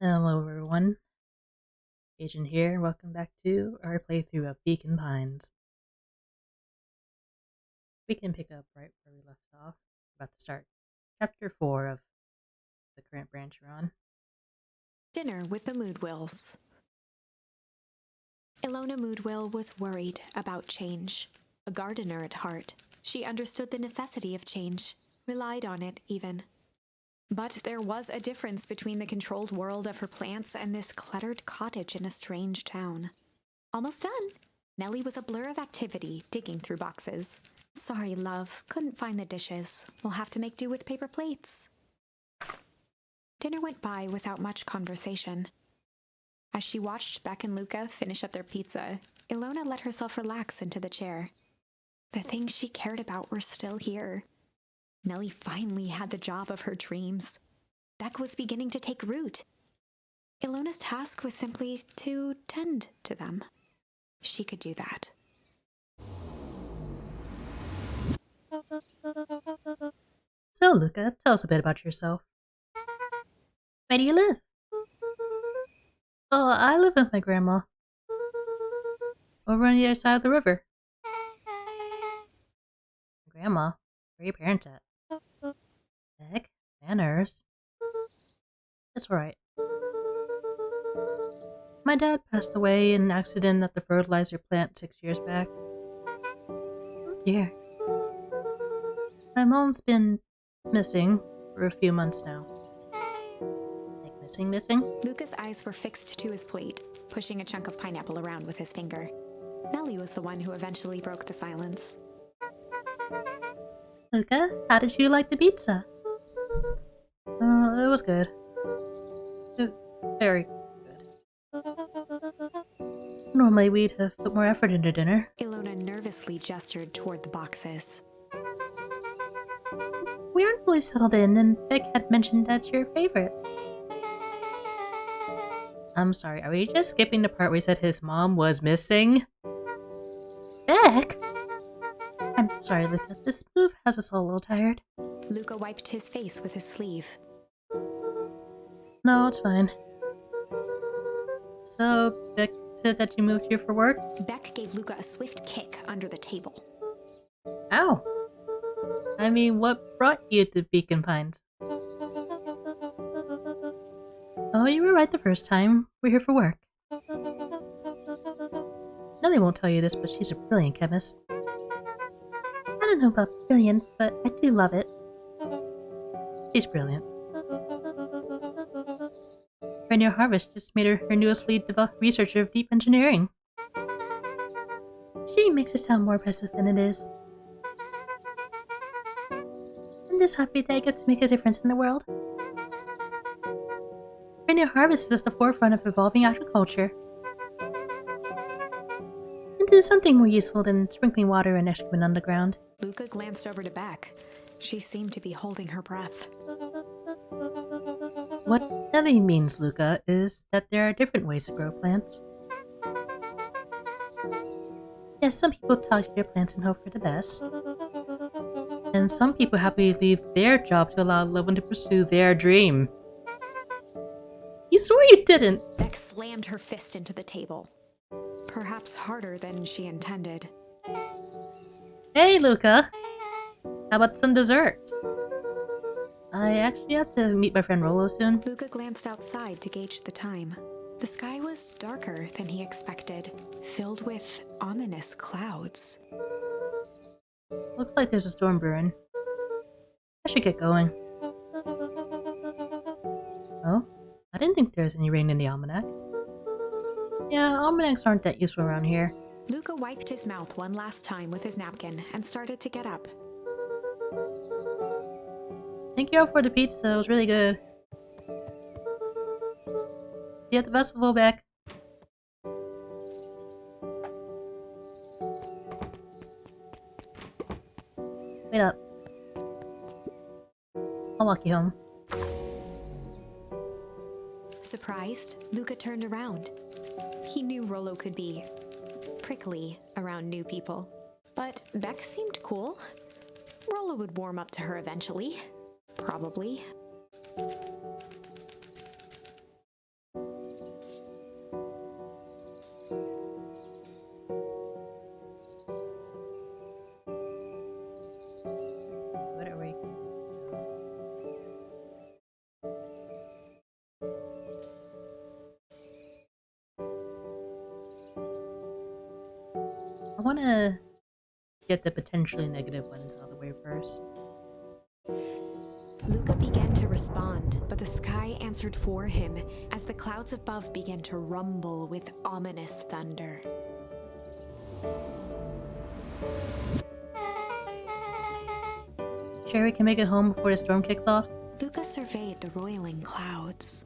Hello everyone, Agent here. Welcome back to our playthrough of Beacon Pines. We can pick up right where we left off. We're about to start Chapter 4 of the current branch we're on. Dinner with the Moodwills. Ilona Moodwill was worried about change. A gardener at heart, she understood the necessity of change, relied on it even. But there was a difference between the controlled world of her plants and this cluttered cottage in a strange town. Almost done. Nellie was a blur of activity, digging through boxes. Sorry, love, couldn't find the dishes. We'll have to make do with paper plates. Dinner went by without much conversation. As she watched Beck and Luca finish up their pizza, Ilona let herself relax into the chair. The things she cared about were still here. Nellie finally had the job of her dreams. Beck was beginning to take root. Ilona's task was simply to tend to them. She could do that. So Luca, tell us a bit about yourself. Where do you live? Oh, I live with my grandma. Over on the other side of the river. Grandma, where are your parents at? Beck? Manners? It's alright. My dad passed away in an accident at the fertilizer plant 6 years back. Oh dear. My mom's been missing for a few months now. Like missing? Luca's eyes were fixed to his plate, pushing a chunk of pineapple around with his finger. Nellie was the one who eventually broke the silence. Luca, how did you like the pizza? It was good. Very good. Normally we'd have put more effort into dinner. Ilona nervously gestured toward the boxes. We aren't fully settled in, and Vic had mentioned that's your favorite. I'm sorry, are we just skipping the part where he said his mom was missing? Beck? I'm sorry, Luca. This move has us all a little tired. Luca wiped his face with his sleeve. No, it's fine. So, Beck said that you moved here for work? Beck gave Luca a swift kick under the table. Ow! I mean, what brought you to Beacon Pines? Oh, you were right the first time. We're here for work. Nellie won't tell you this, but she's a brilliant chemist. I don't know about brilliant, but I do love it. She's brilliant. Rainier Harvest just made her newest lead researcher of deep engineering. She makes it sound more impressive than it is. I'm just happy that I get to make a difference in the world. Rainier Harvest is at the forefront of evolving agriculture. And it is something more useful than sprinkling water and excrement on the ground. Luca glanced over to Beck. She seemed to be holding her breath. What Nellie means, Luca, is that there are different ways to grow plants. Yes, some people talk their plants and hope for the best. And some people happily leave their job to allow loved one to pursue their dream. You swore you didn't! Beck slammed her fist into the table. Perhaps harder than she intended. Hey, Luca! How about some dessert? I actually have to meet my friend Rolo soon. Luca glanced outside to gauge the time. The sky was darker than he expected, filled with ominous clouds. Looks like there's a storm brewing. I should get going. Oh? I didn't think there was any rain in the almanac. Yeah, almanacs aren't that useful around here. Luca wiped his mouth one last time with his napkin and started to get up. Thank you all for the pizza, it was really good. See you at the festival, Beck. Wait up. I'll walk you home. Surprised, Luca turned around. He knew Rolo could be prickly around new people, but Beck seemed cool. Rolo would warm up to her eventually. Probably. I want to get the potentially negative ones out of the way first. Luca began to respond, but the sky answered for him as the clouds above began to rumble with ominous thunder. Sure we can make it home before the storm kicks off? Luca surveyed the roiling clouds.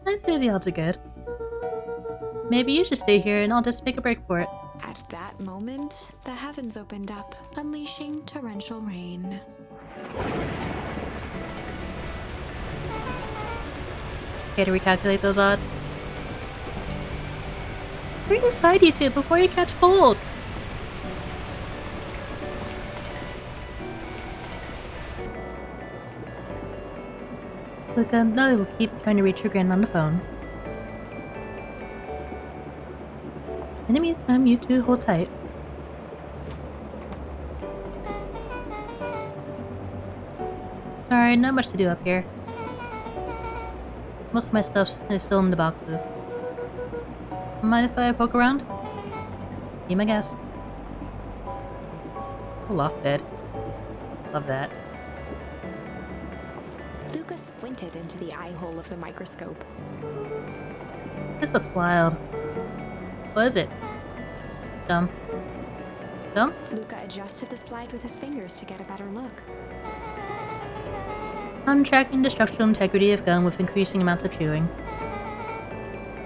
I'd say the odds are good. Maybe you should stay here and I'll just make a break for it. At that moment, the heavens opened up, unleashing torrential rain. Okay, to recalculate those odds. Bring aside, you two, before you catch cold! Look, no, we'll keep trying to reach your grand on the phone. In the meantime, you two hold tight. Sorry, not much to do up here. Most of my stuff is still in the boxes. Mind if I poke around? Be my guest. A loft bed. Love that. Luca squinted into the eye hole of the microscope. This looks wild. What is it? Dumb. Dumb? Luca adjusted the slide with his fingers to get a better look. I'm tracking the structural integrity of gum with increasing amounts of chewing.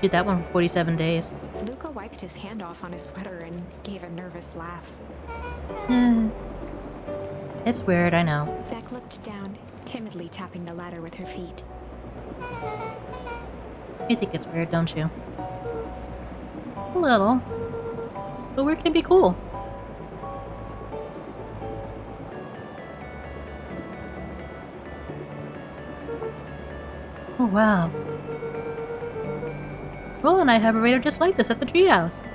Did that one for 47 days. Luca wiped his hand off on his sweater and gave a nervous laugh. It's weird, I know. Beck looked down, timidly tapping the ladder with her feet. You think it's weird, don't you? A little. But weird can be cool. Oh wow. Roll and I have a radar just like this at the treehouse.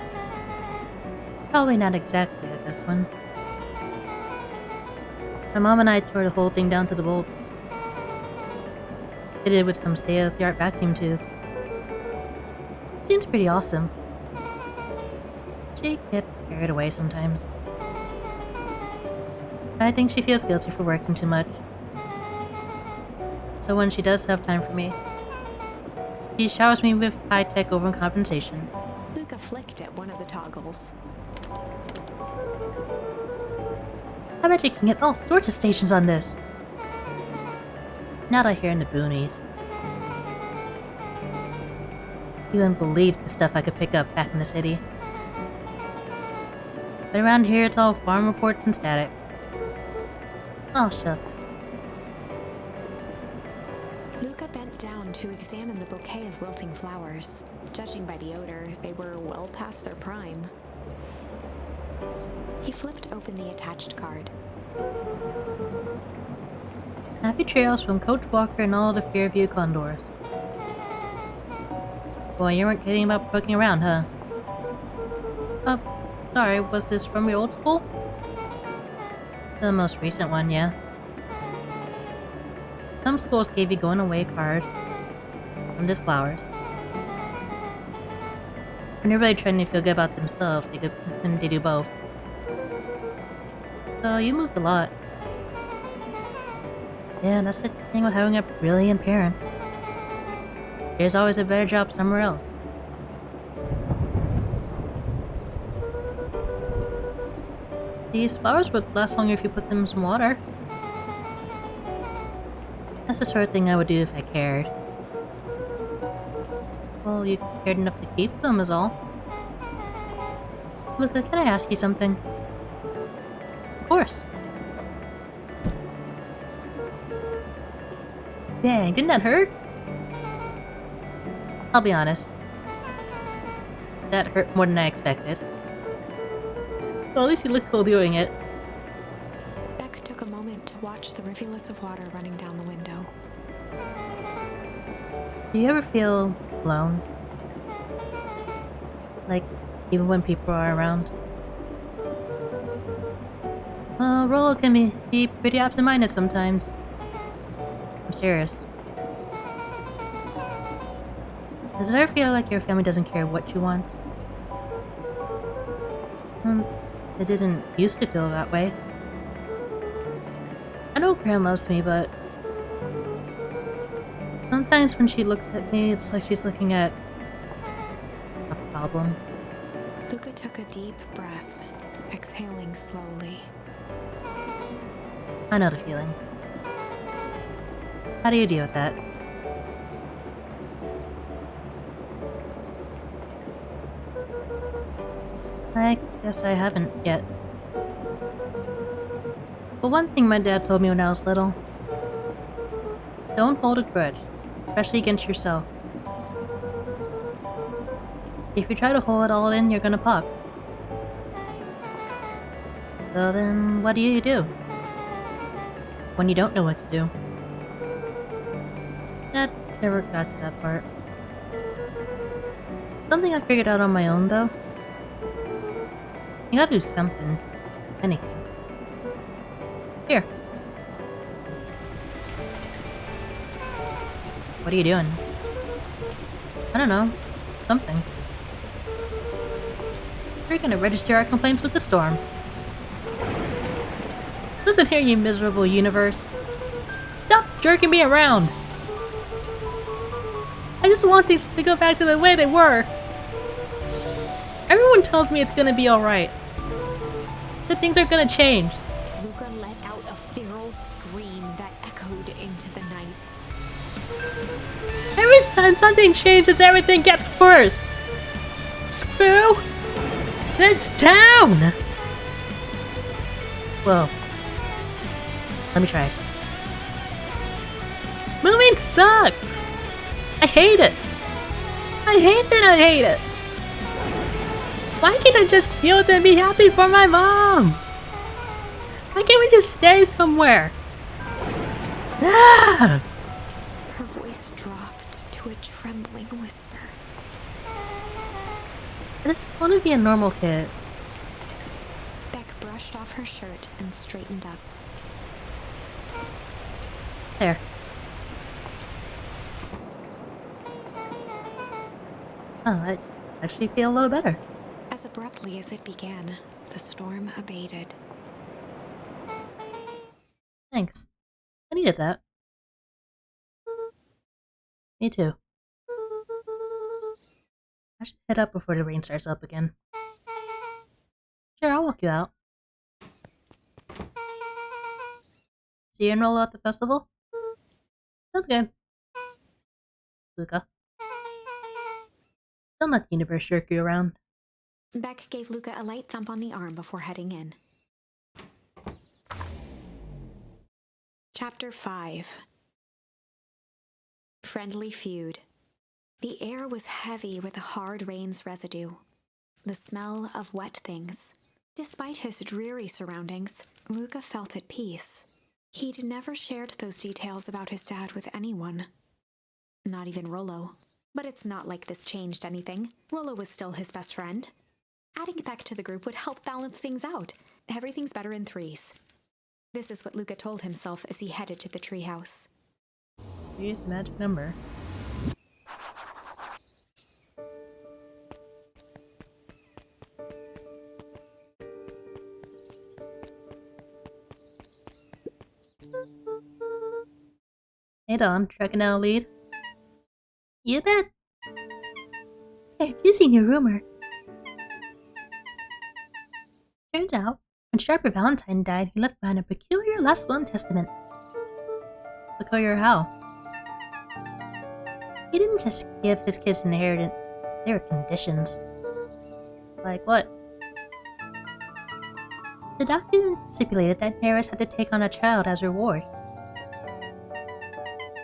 Probably not exactly at this one. My mom and I tore the whole thing down to the bolts. Fitted with some state-of-the-art vacuum tubes. Seems pretty awesome. She gets carried away sometimes. I think she feels guilty for working too much. So when she does have time for me, she showers me with high-tech overcompensation. Luca flicked at one of the toggles. I bet you can get all sorts of stations on this. Not out here in the boonies. You wouldn't believe the stuff I could pick up back in the city. But around here it's all farm reports and static. Oh shucks. Luca bent down to examine the bouquet of wilting flowers. Judging by the odor, they were well past their prime. He flipped open the attached card. Happy trails from Coach Walker and all the Fairview Condors. Boy, you weren't kidding about poking around, huh? Oh, sorry, was this from your old school? The most recent one, yeah. Some schools gave you going away cards. Some did flowers. When they're really trying to feel good about themselves, they do both. So you moved a lot. Yeah, that's the thing with having a brilliant parent. There's always a better job somewhere else. These flowers would last longer if you put them in some water. That's the sort of thing I would do if I cared. Well, you cared enough to keep them is all. Luca, can I ask you something? Of course. Dang, didn't that hurt? I'll be honest. That hurt more than I expected. Well, at least you look cool doing it. Beck took a moment to watch the rivulets of water running down the window. Do you ever feel alone? Like, even when people are around? Well, Rollo can be pretty absent-minded sometimes. I'm serious. Does it ever feel like your family doesn't care what you want? It didn't used to feel that way. I know Gran loves me, but sometimes when she looks at me, it's like she's looking at a problem. Luca took a deep breath, exhaling slowly. I know the feeling. How do you deal with that? I guess I haven't yet. But one thing my dad told me when I was little: don't hold a grudge, especially against yourself. If you try to hold it all in, you're gonna pop. So then, what do you do? When you don't know what to do? Dad never got to that part. Something I figured out on my own, though. You gotta do something. Anything. Here. What are you doing? I don't know. Something. We're gonna register our complaints with the storm. Listen here, you miserable universe. Stop jerking me around! I just want things to go back to the way they were. Everyone tells me it's gonna be alright. That things are gonna change. Luca let out a feral scream that echoed into the night. Every time something changes, everything gets worse. Screw this town! Whoa. Let me try. Moving sucks! I hate it! I hate it! Why can't I just deal with it and be happy for my mom? Why can't we just stay somewhere? Ah! Her voice dropped to a trembling whisper. I just want to be a normal kid. Beck brushed off her shirt and straightened up. There. Oh, I actually feel a little better. As abruptly as it began, the storm abated. Thanks. I needed that. Me too. I should head up before the rain starts up again. Sure, I'll walk you out. See you and roll at the festival? Sounds good. Luca. Don't let the universe jerk you around. Beck gave Luca a light thump on the arm before heading in. Chapter 5. Friendly Feud. The air was heavy with the hard rain's residue, the smell of wet things. Despite his dreary surroundings, Luca felt at peace. He'd never shared those details about his dad with anyone. Not even Rollo. But it's not like this changed anything. Rollo was still his best friend. Adding Beck to the group would help balance things out. Everything's better in threes. This is what Luca told himself as he headed to the treehouse. Use magic number. Hey Don, tracking down a lead? You bet! Hey, you seen your rumor? Turns out, when Sharper Valentine died, he left behind a peculiar last will and testament. Peculiar how? He didn't just give his kids an inheritance, there were conditions. Like what? The document stipulated that Harris had to take on a child as reward.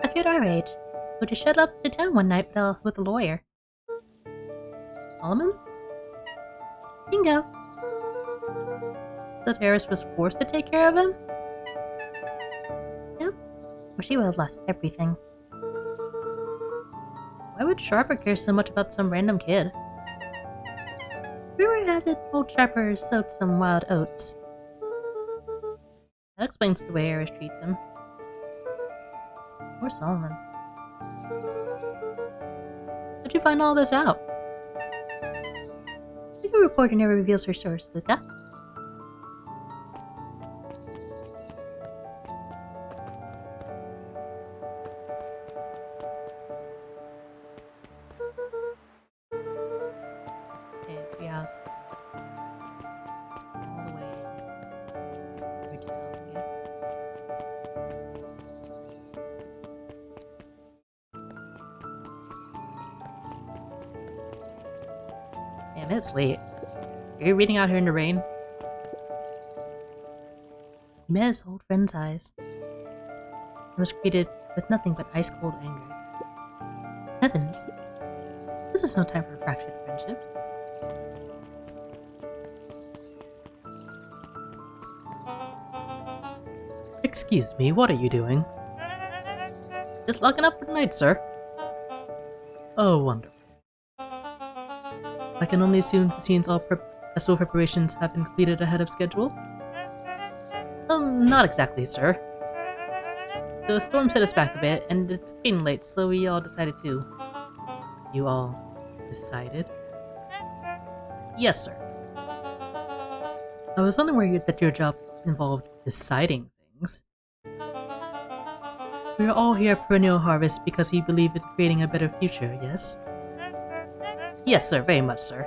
A kid our age, who just showed up to town one night with a lawyer. Solomon? Bingo. So Harris was forced to take care of him? Yep. Or she would have lost everything. Why would Sharper care so much about some random kid? Rumor has it old Sharper sowed some wild oats. That explains the way Harris treats him. Or Solomon. How'd you find all this out? I think we The reporter never reveals her source, Luca. Okay, treehouse. All the way through town, I guess. Damn, it's late. Are you reading out here in the rain? He met his old friend's eyes and was greeted with nothing but ice-cold anger. Heavens! This is no time for fractured friendships. Excuse me, what are you doing? Just locking up for the night, sir. Oh, wonderful. I can only assume the scenes all festival preparations have been completed ahead of schedule? Not exactly, sir. The storm set us back a bit, and it's getting late, so we all decided to... You all decided? Yes, sir. I was unaware that your job involved deciding things. We are all here at Perennial Harvest because we believe in creating a better future, yes? Yes, sir, very much, sir.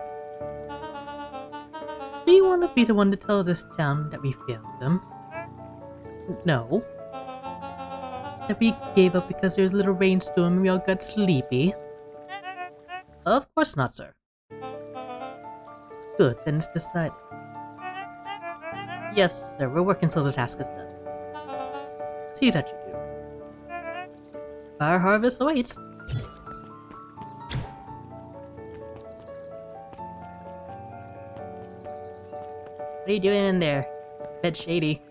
Do you want to be the one to tell this town that we failed them? No. That we gave up because there was a little rainstorm and we all got sleepy? Of course not, sir. Good, then it's decided. Yes, sir, we're working till the task is done. See that you do. Our harvest awaits. What are you doing in there? Bed shady.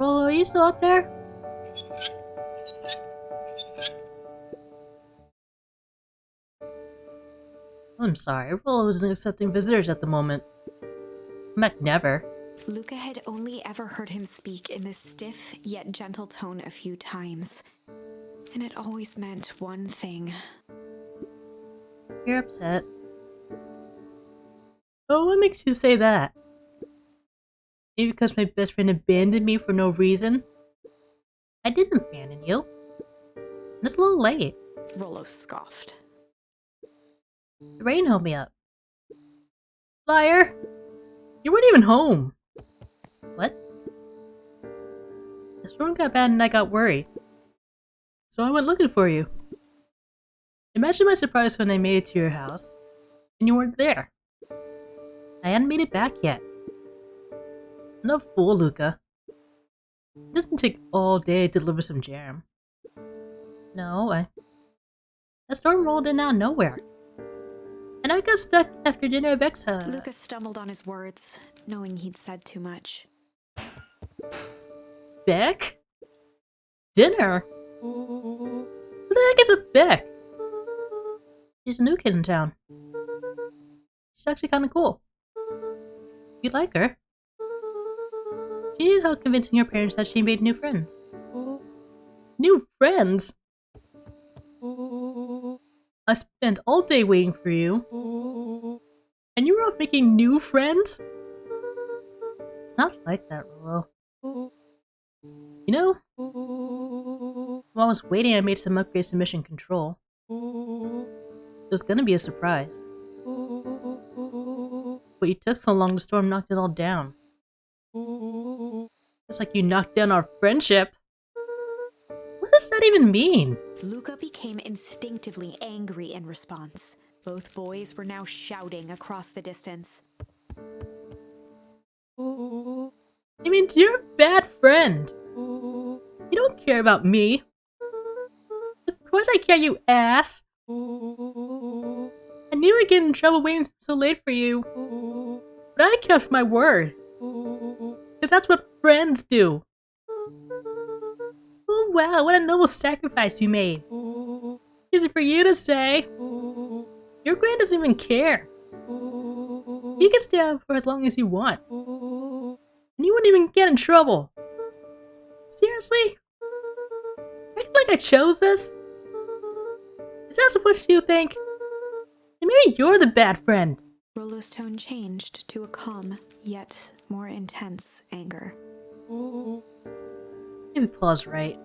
Rollo, are you still up there? I'm sorry, Rollo isn't accepting visitors at the moment. Heck, never. Luca had only ever heard him speak in this stiff yet gentle tone a few times, and it always meant one thing. You're upset. Oh, what makes you say that? Maybe because my best friend abandoned me for no reason? I didn't abandon you. It's a little late. Rollo scoffed. The rain held me up. Liar! You weren't even home! What? The storm got bad and I got worried. So I went looking for you. Imagine my surprise when I made it to your house, and you weren't there. I hadn't made it back yet. I'm no fool, Luca. It doesn't take all day to deliver some jam. No, the storm rolled in out of nowhere. And I got stuck after dinner at Beck's house. Luca stumbled on his words, knowing he'd said too much. Beck? Dinner? Who the heck is a Beck? She's a new kid in town. She's actually kinda cool. You'd like her. She needed help convincing her parents that she made new friends. New friends? I spent all day waiting for you. And you were off making new friends? It's not like that, Rollo. You know, while I was waiting, I made some upgrades to Mission Control. It was gonna be a surprise. But you took so long, the storm knocked it all down. It's like you knocked down our friendship. What does that even mean? Luca became instinctively angry in response. Both boys were now shouting across the distance. I mean, you're a bad friend. You don't care about me. Of course I care, you ass. I knew I'd get in trouble waiting so late for you. But I kept my word. Because that's what friends do. Oh wow, what a noble sacrifice you made. Easy for you to say. Your grand doesn't even care. You can stay out for as long as you want. And you wouldn't even get in trouble. Seriously? I feel like I chose this? Is that what you think? And maybe you're the bad friend. Rollo's tone changed to a calm, yet more intense anger. Maybe Paul's right.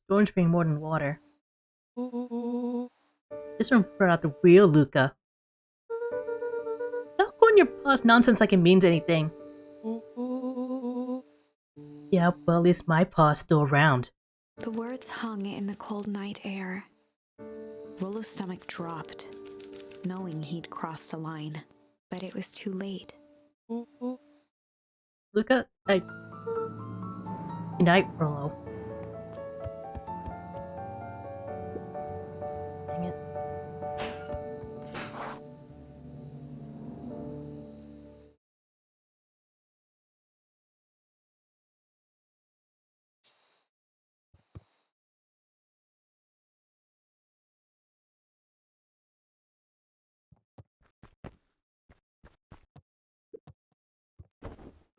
Storms bring more than water. This one brought out the real Luca. Stop calling your paws nonsense like it means anything. Yeah, well, at least my paw's still around. The words hung in the cold night air. Rollo's stomach dropped, knowing he'd crossed a line. But it was too late. Luca, Good night, Rollo. Dang it.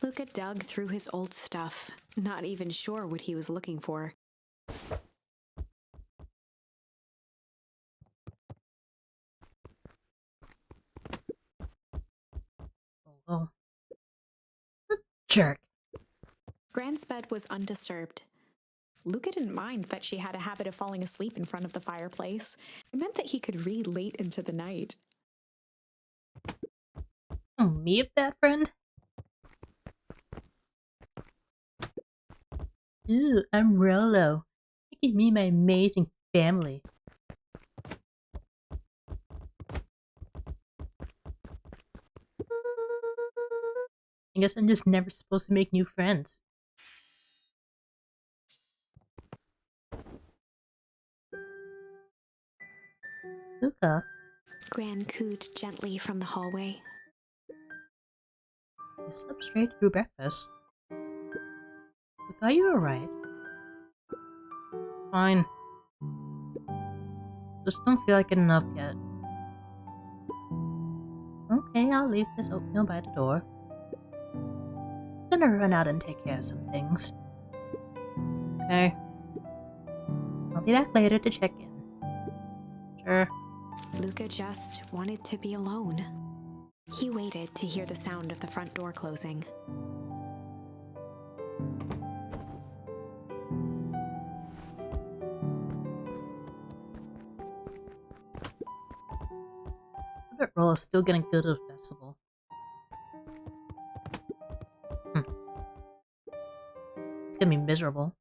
Luca dug through his old stuff, not even sure what he was looking for. Oh. What jerk. Grand's bed was undisturbed. Luca didn't mind that she had a habit of falling asleep in front of the fireplace. It meant that he could read late into the night. Oh, me a bad friend? Ooh, I'm Rollo. Look at me, my amazing family. I guess I'm just never supposed to make new friends. Luca, Gran cooed gently from the hallway. I slept straight through breakfast. Luca, you alright? Fine. Just don't feel like getting enough yet. Okay, I'll leave this oatmeal by the door. I'm gonna run out and take care of some things. Okay. I'll be back later to check in. Sure. Luca just wanted to be alone. He waited to hear the sound of the front door closing. I bet Rollo's still getting good at the festival. It's gonna be miserable.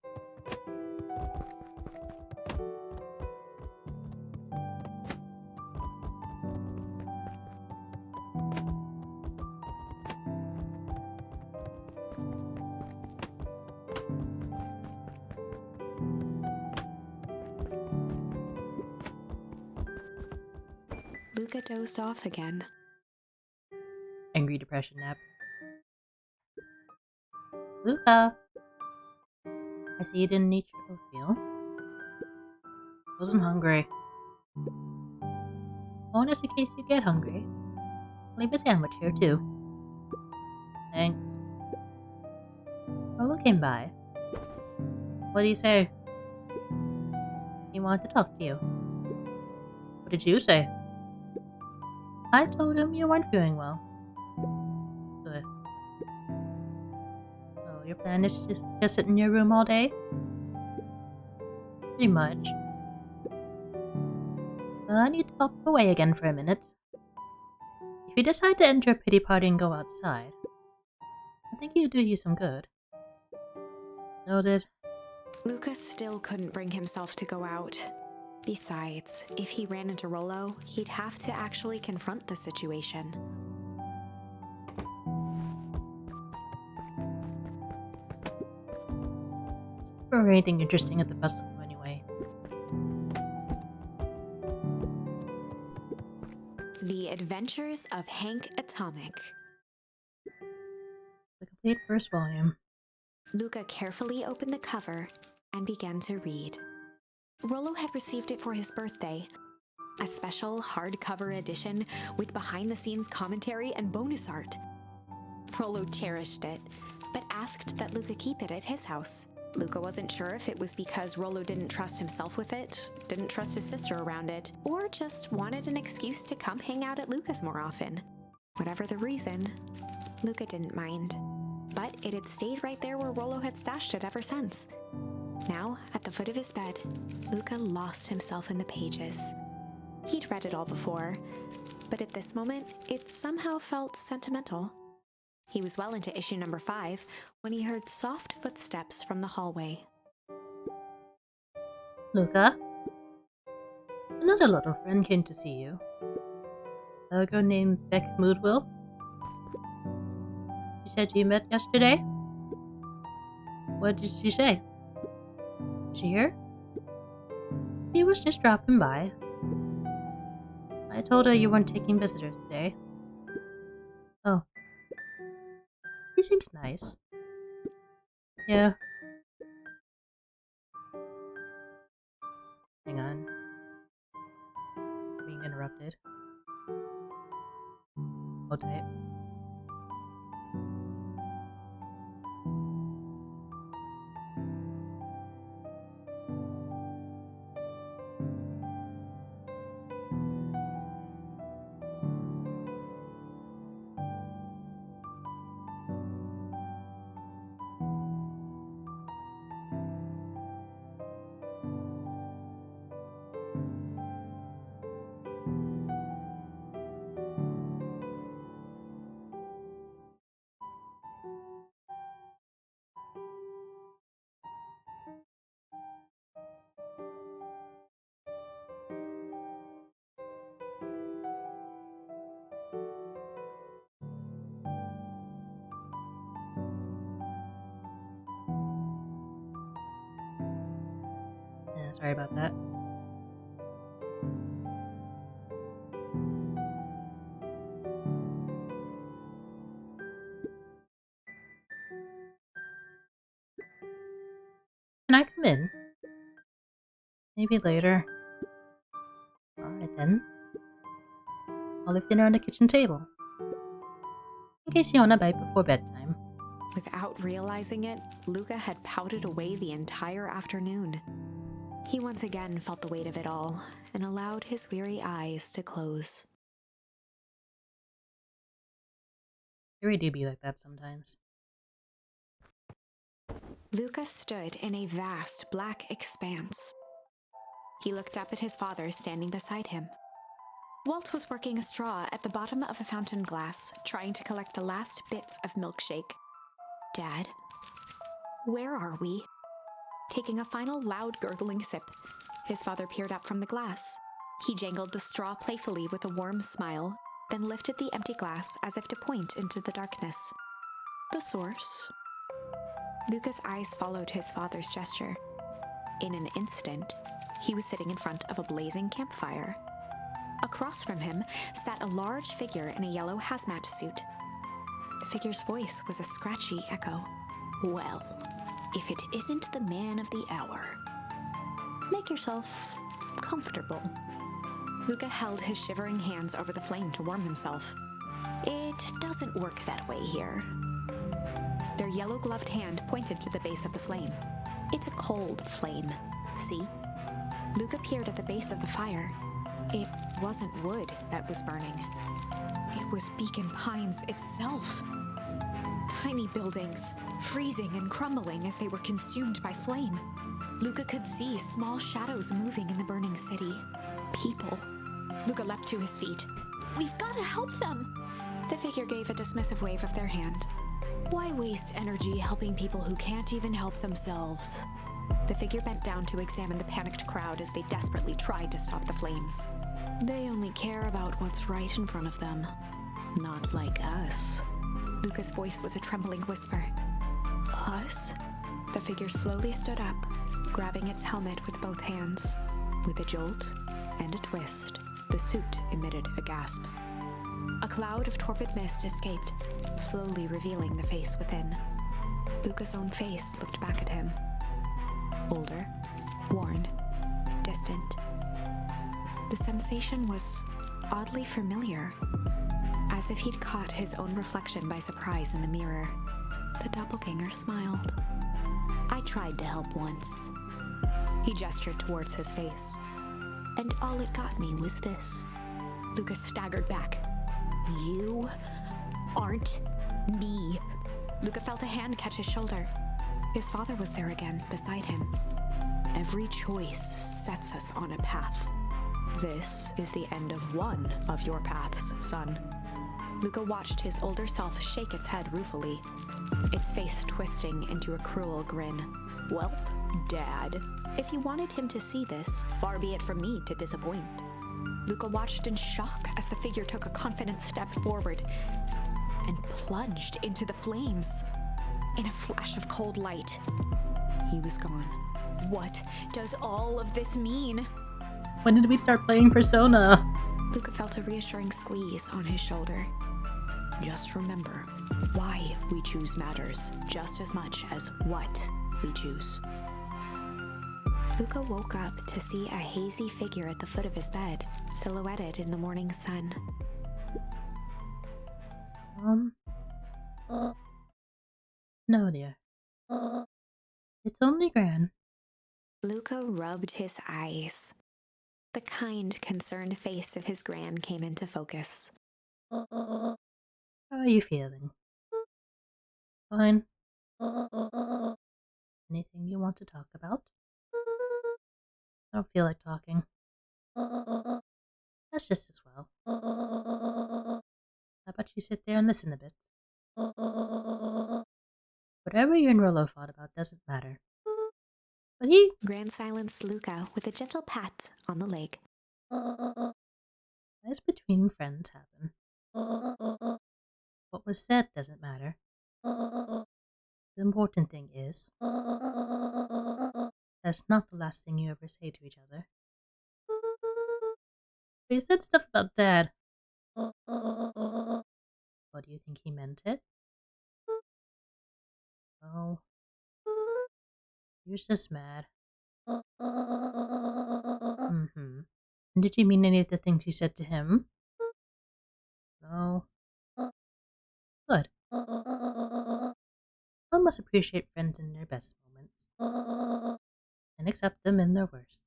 Luca dozed off again. Angry depression nap. Luca! I see you didn't eat your oatmeal. Wasn't hungry. Oh, just in case you get hungry, I'll leave a sandwich here too. Thanks. Rollo came by. What did he say? He wanted to talk to you. What did you say? I told him you weren't feeling well. Good. So your plan is to just sit in your room all day? Pretty much. I need to pop away again for a minute. If you decide to enter a pity party and go outside, I think it'll do you some good. Noted. Lucas still couldn't bring himself to go out. Besides, if he ran into Rollo, he'd have to actually confront the situation. Or anything interesting at the festival anyway. The Adventures of Hank Atomic. The complete first volume. Luca carefully opened the cover and began to read. Rollo had received it for his birthday. a special hardcover edition with behind-the-scenes commentary and bonus art. Rollo cherished it, but asked that Luca keep it at his house. Luca wasn't sure if it was because Rollo didn't trust himself with it, didn't trust his sister around it, or just wanted an excuse to come hang out at Luca's more often. Whatever the reason, Luca didn't mind. But it had stayed right there where Rollo had stashed it ever since. Now, at the foot of his bed, Luca lost himself in the pages. He'd read it all before, but at this moment, it somehow felt sentimental. He was well into issue number 5 when he heard soft footsteps from the hallway. Luca? Another little friend came to see you. A girl named Beck Moodwill. She said you met yesterday? What did she say? Is she here? She was just dropping by. I told her you weren't taking visitors today. Oh. He seems nice. Yeah. Hang on. Being interrupted. Hold tight. Yeah, sorry about that. Can I come in? Maybe later. Alright then. I'll leave dinner on the kitchen table. In case you want a bite before bedtime. Without realizing it, Luca had pouted away the entire afternoon. He once again felt the weight of it all and allowed his weary eyes to close. It really do be like that sometimes. Luca stood in a vast black expanse. He looked up at his father standing beside him. Walt was working a straw at the bottom of a fountain glass, trying to collect the last bits of milkshake. Dad, where are we? Taking a final loud gurgling sip, his father peered up from the glass. He jangled the straw playfully with a warm smile, then lifted the empty glass as if to point into the darkness. The source? Luca's eyes followed his father's gesture. In an instant, he was sitting in front of a blazing campfire. Across from him sat a large figure in a yellow hazmat suit. The figure's voice was a scratchy echo. Well, if it isn't the man of the hour. Make yourself comfortable. Luca held his shivering hands over the flame to warm himself. It doesn't work that way here. Their yellow-gloved hand pointed to the base of the flame. It's a cold flame, see? Luca peered at the base of the fire. It wasn't wood that was burning. It was Beacon Pines itself. Tiny buildings, freezing and crumbling as they were consumed by flame. Luca could see small shadows moving in the burning city. People. Luca leapt to his feet. We've got to help them! The figure gave a dismissive wave of their hand. Why waste energy helping people who can't even help themselves? The figure bent down to examine the panicked crowd as they desperately tried to stop the flames. They only care about what's right in front of them. Not like us. Luca's voice was a trembling whisper. Us? The figure slowly stood up, grabbing its helmet with both hands. With a jolt and a twist, the suit emitted a gasp. A cloud of torpid mist escaped, slowly revealing the face within. Luca's own face looked back at him. Older, worn, distant. The sensation was oddly familiar, as if he'd caught his own reflection by surprise in the mirror. The doppelganger smiled. I tried to help once, He gestured towards his face. and all it got me was this. Lucas staggered back. You aren't me. Luca felt a hand catch his shoulder. His father was there again, beside him. Every choice sets us on a path. This is the end of one of your paths, son. Luca watched his older self shake its head ruefully, its face twisting into a cruel grin. Well, Dad, if you wanted him to see this, far be it from me to disappoint. Luca watched in shock as the figure took a confident step forward and plunged into the flames. In a flash of cold light, he was gone. What does all of this mean? When did we start playing Persona? Luca felt a reassuring squeeze on his shoulder. Just remember, why we choose matters just as much as what we choose. Luca woke up to see a hazy figure at the foot of his bed, silhouetted in the morning sun. No, dear. It's only Gran. Luca rubbed his eyes. The kind, concerned face of his gran came into focus. How are you feeling? Fine. Anything you want to talk about? I don't feel like talking. That's just as well. How about you sit there and listen a bit? Whatever you and Rollo fought about doesn't matter. But he... Gran silenced Luca with a gentle pat on the leg. As between friends happen. What was said doesn't matter. The important thing is, that's not the last thing you ever say to each other. But he said stuff about Dad. What do you think he meant it? Oh. He was just mad. Mm-hmm. And did you mean any of the things you said to him? No. Good. One must appreciate friends in their best moments. And accept them in their worst.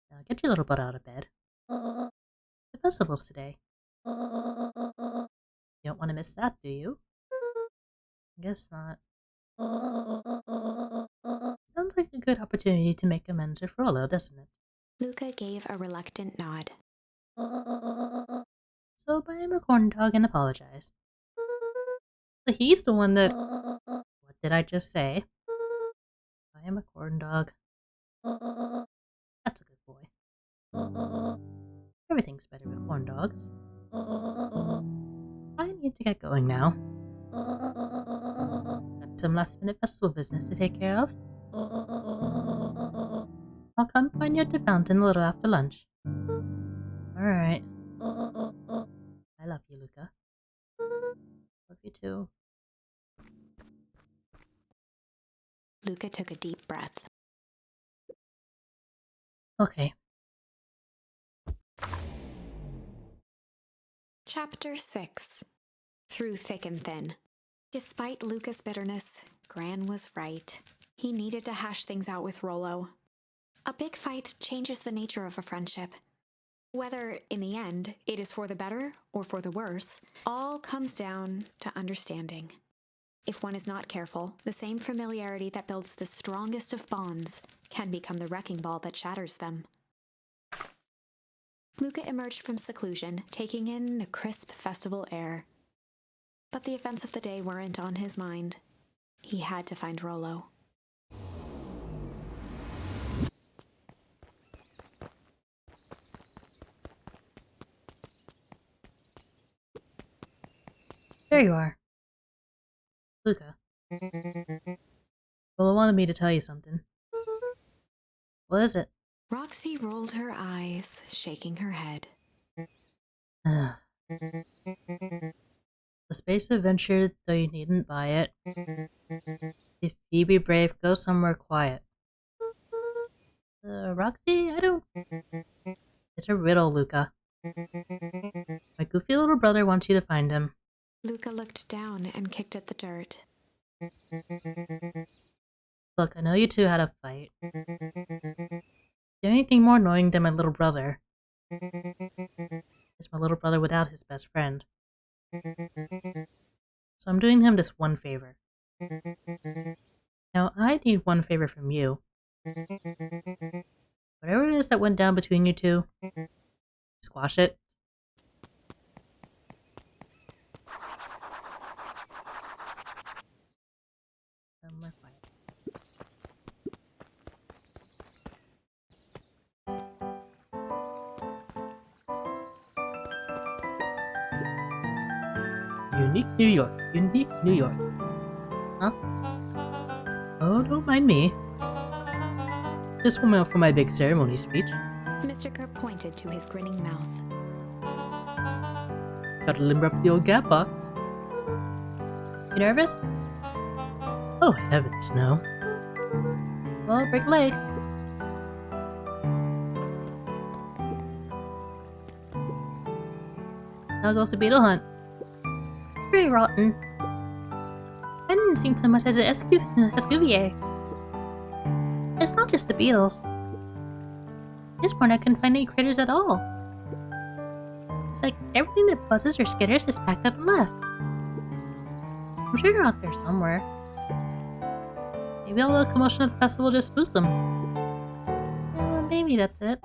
Now get your little butt out of bed. The festival's today. You don't want to miss that, do you? I guess not. Sounds like a good opportunity to make amends with Rollo, doesn't it? Luca gave a reluctant nod. So buy him a corn dog and apologize. But he's the one that... What did I just say? Buy him a corn dog. That's a good boy. Everything's better with corn dogs. I need to get going now. Got some last minute festival business to take care of. I'll come find you at the fountain a little after lunch. Alright. I love you, Luca. Love you too. Luca took a deep breath. Okay. Chapter 6. Through thick and thin. Despite Luca's bitterness, Gran was right. He needed to hash things out with Rollo. A big fight changes the nature of a friendship. Whether, in the end, it is for the better or for the worse, all comes down to understanding. If one is not careful, the same familiarity that builds the strongest of bonds can become the wrecking ball that shatters them. Luca emerged from seclusion, taking in the crisp festival air. But the events of the day weren't on his mind. He had to find Rollo. There you are. Luca. Rollo wanted me to tell you something. What is it? Roxy rolled her eyes, shaking her head. The space adventure, though you needn't buy it. If you be brave, go somewhere quiet. Roxy? I don't... It's a riddle, Luca. My goofy little brother wants you to find him. Luca looked down and kicked at the dirt. Look, I know you two had a fight. Is there anything more annoying than my little brother? It's my little brother without his best friend. So I'm doing him this one favor. Now, I need one favor from you. Whatever it is that went down between you two, squash it. Unique New York. Unique New York. Huh? Oh, don't mind me. Just for my big ceremony speech. Mr. Kerr pointed to his grinning mouth. Gotta limber up the old gap box. You nervous? Oh, heavens, no. Well, break a leg. Now goes the beetle hunt. Very rotten. I didn't seem so much as an Escuvier. It's not just the beetles. At this point, I couldn't find any critters at all. It's like everything that buzzes or skitters is packed up and left. I'm sure they're out there somewhere. Maybe all the commotion at the festival just spooked them. Maybe that's it.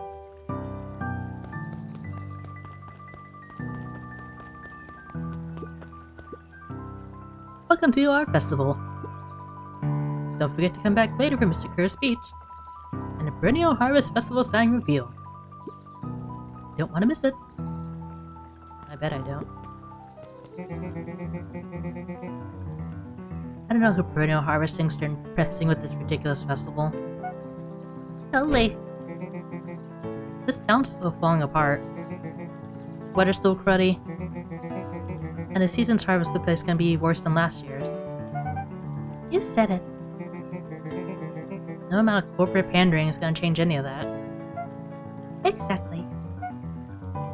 Welcome to our festival. Don't forget to come back later for Mr. Kerr's speech and the Perennial Harvest Festival sign reveal. You don't want to miss it. I bet I don't. I don't know who Perennial Harvest thinks they're impressing with this ridiculous festival. Totally. This town's still falling apart. Weather's still cruddy. And the season's harvest looks like it's gonna be worse than last year's. You said it. No amount of corporate pandering is gonna change any of that. Exactly.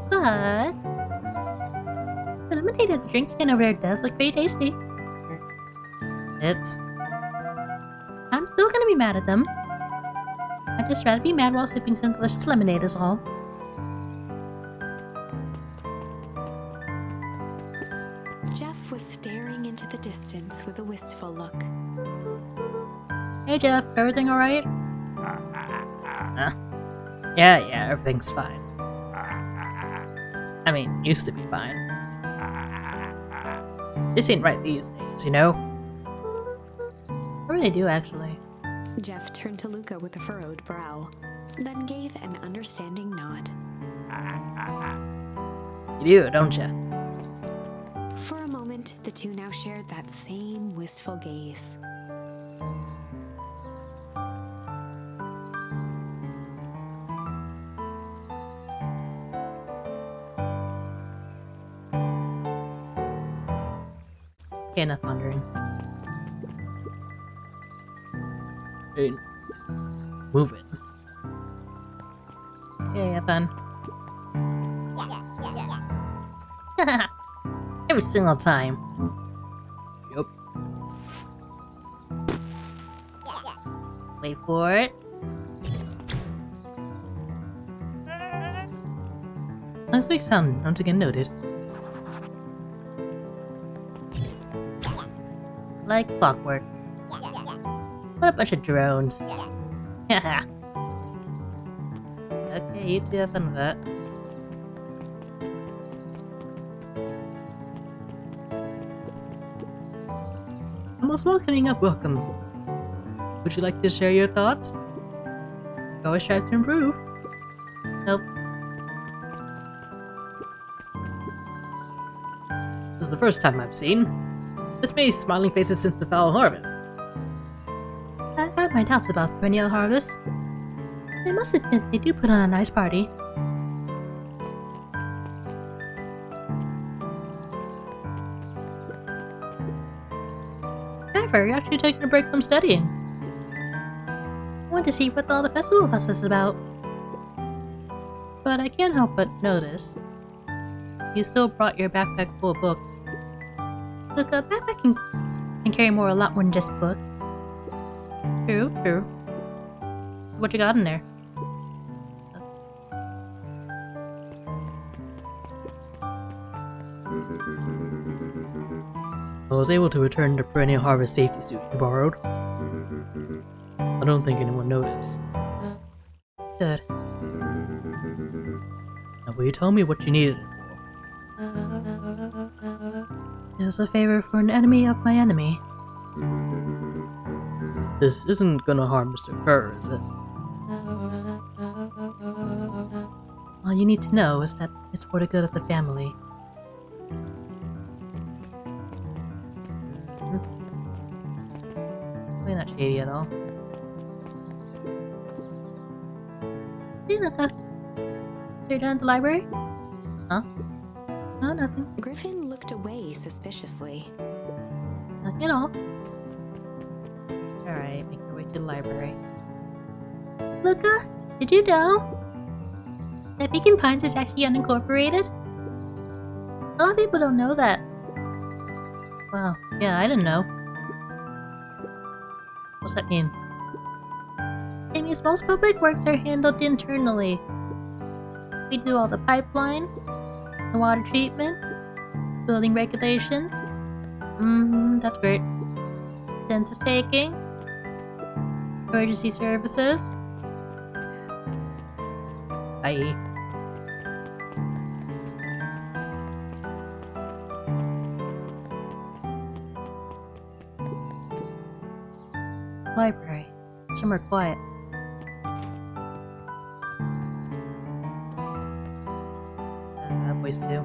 But the lemonade at the drink stand over there does look pretty tasty. I'm still gonna be mad at them. I'd just rather be mad while sipping some delicious lemonade is all. Jeff was staring into the distance with a wistful look. Hey Jeff, everything alright? Yeah, everything's fine. I mean, used to be fine. This ain't right these days, you know? I really do, actually. Jeff turned to Luca with a furrowed brow, then gave an understanding nod. You do, don't you? For a moment, the two now shared that same wistful gaze. Okay, enough wondering. Hey, move it. Okay, have fun. Every single time. Yup. Wait for it. Nice big sound, once again noted. Like clockwork. What a bunch of drones. Okay, you two have fun with that. The most welcoming of welcomes. Would you like to share your thoughts? You always try to improve. Nope. This is the first time I've seen this many smiling faces since the foul harvest. I have my doubts about perennial harvest. I must admit they do put on a nice party. However, you're actually taking a break from studying. When to see what all the festival fuss is about. But I can't help but notice you still brought your backpack full of books. Look, a backpack can carry a lot more than just books. True. So what you got in there? I was able to return the perennial harvest safety suit you borrowed. I don't think anyone noticed. Good. Now will you tell me what you needed it for? It was a favor for an enemy of my enemy. This isn't gonna harm Mr. Kerr, is it? All you need to know is that it's for the good of the family. Really not shady at all. Hey, Luca. So you're done at the library? Huh? No, nothing. Griffin looked away suspiciously. Nothing at all. Alright, make your way to the library. Luca, did you know that Beacon Pines is actually unincorporated? A lot of people don't know that. Wow, yeah, I didn't know. What's that mean? It means most public works are handled internally. We do all the pipelines, the water treatment, building regulations. That's great. Census taking, emergency services. Bye. Library. Somewhere quiet. Ways to do.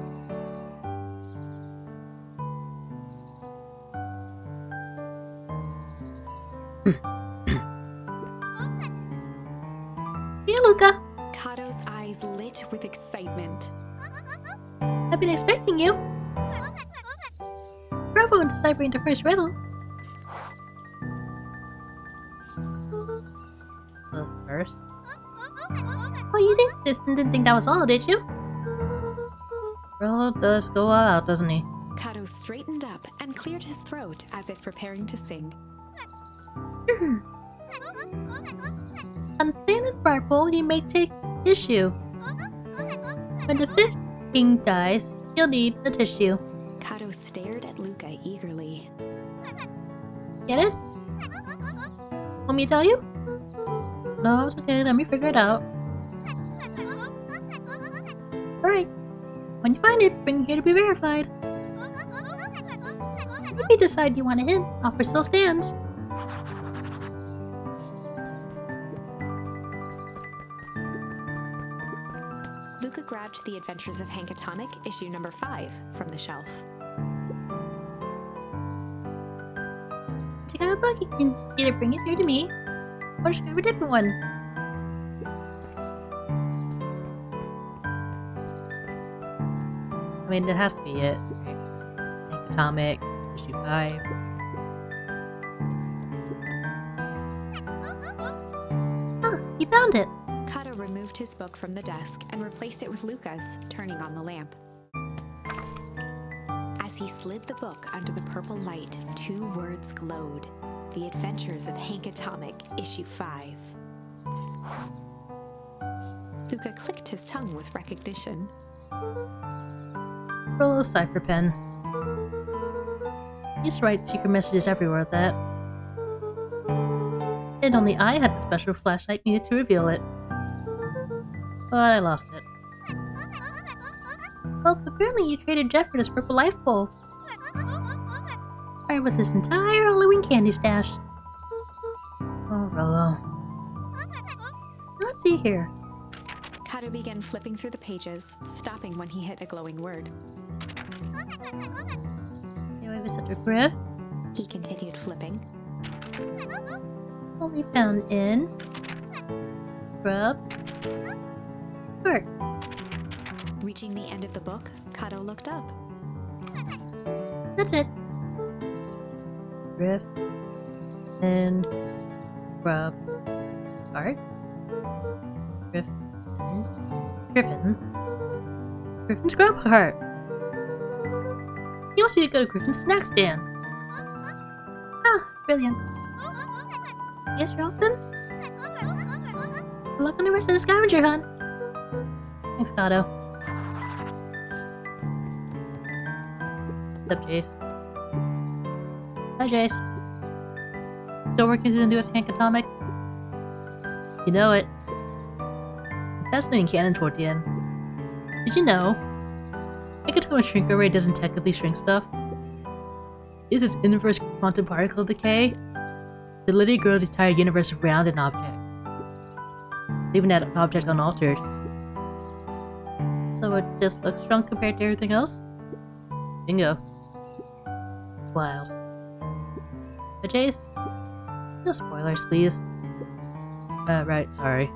Hey, Luca. Kato's eyes lit with excitement. I've been expecting you. Bravo in deciphering the first riddle. The first? Oh, you didn't think that was all, did you? Bro does go all out, doesn't he? Kato straightened up and cleared his throat as if preparing to sing. On planet Purple, you may take tissue. When the fifth king dies, you'll need the tissue. Kato stared at Luca eagerly. Get it? Want me to tell you? No, it's okay. Let me figure it out. Alright. When you find it, bring it here to be verified. If you decide you want a hint, offer still stands. Luca grabbed The Adventures of Hank Atomic, issue number 5, from the shelf. Check out a book. You can either bring it here to me, or just grab a different one. I mean, it has to be it. Right? Hank Atomic, issue 5. Oh, you found it! Kato removed his book from the desk and replaced it with Luca's, turning on the lamp. As he slid the book under the purple light, 2 words glowed. The Adventures of Hank Atomic, issue 5. Luca clicked his tongue with recognition. Roll a cipher pen. He used to write secret messages everywhere with that. And only I had the special flashlight needed to reveal it. But I lost it. Well, apparently you traded Jeff for this purple life bowl. Right with his entire Halloween candy stash. Oh, Rolo. Let's see here. Kato began flipping through the pages, stopping when he hit a glowing word. Anyway, Mr. Griff. He continued flipping. Only found in Grub Park. Reaching the end of the book, Kato looked up. That's it. Griff and Grub Art? Griffin? Griffin's grandpa heart! He wants me to go to Griffin's snack stand! Ah, brilliant. Yes, you're off then? Good luck on the rest of the scavenger hunt! Thanks, Kato. What's up, Jace? Hi, Jace. Still working through the newest Hank Atomic? You know it. Fascinating canon toward the end. Did you know? Hank Atomic Shrink Array doesn't technically shrink stuff. Is its inverse quantum particle decay? They literally grow the entire universe around an object, leaving that object unaltered. So it just looks shrunk compared to everything else? Bingo. It's wild. But Jace, no spoilers, please. Right, sorry.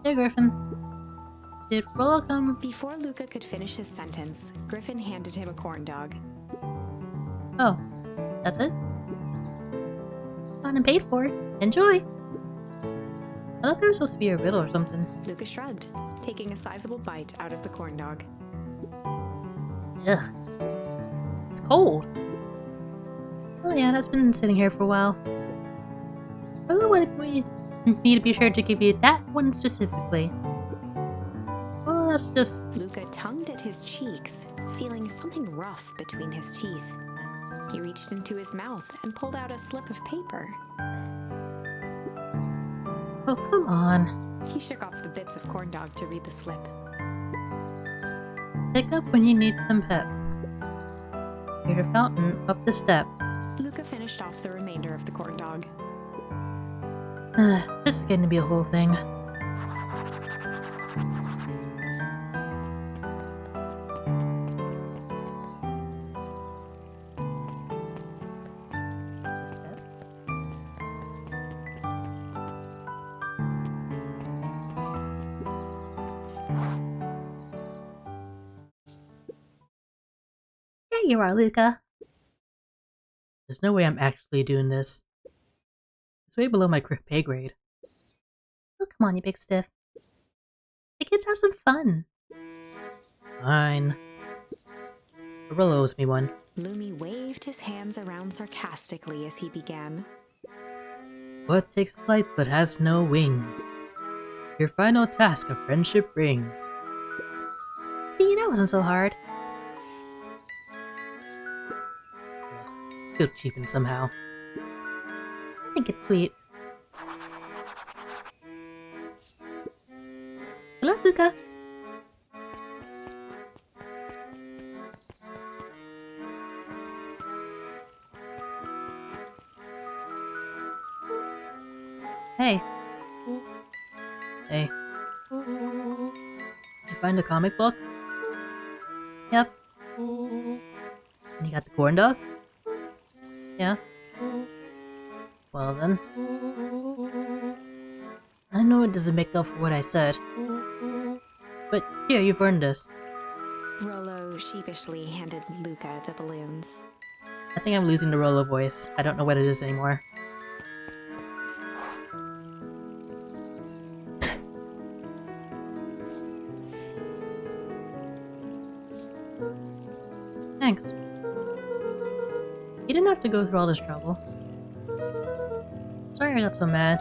Hey, Griffin. Did Rollo come? Before Luca could finish his sentence, Griffin handed him a corn dog. Oh, that's it? Gone and paid for it. Enjoy! I thought there was supposed to be a riddle or something. Luca shrugged, taking a sizable bite out of the corn dog. Ugh. It's cold. Oh yeah, that's been sitting here for a while. Rollo wanted me to be sure to give you that one specifically. Well, that's just... Luca tongued at his cheeks, feeling something rough between his teeth. He reached into his mouth and pulled out a slip of paper. Oh, come on. He shook off the bits of corn dog to read the slip. Pick up when you need some pep. Here's a fountain up the step. Luca finished off the remainder of the corn dog. This is getting to be a whole thing. There you are, Luca. There's no way I'm actually doing this. It's way below my pay grade. Oh, come on, you big stiff. The kids have some fun. Fine. Gorilla owes me one. Lumi waved his hands around sarcastically as he began. What takes flight but has no wings? Your final task of friendship brings. See, that wasn't so hard. Feel cheapened somehow. I think it's sweet. Hello, Luca. Hey. Hey. Did you find the comic book? Yep. And you got the corn dog? Yeah. Well then. I know it doesn't make up for what I said. But here, you've earned this. Rollo sheepishly handed Luca the balloons. I think I'm losing the Rollo voice. I don't know what it is anymore. Thanks. You didn't have to go through all this trouble. Sorry I got so mad.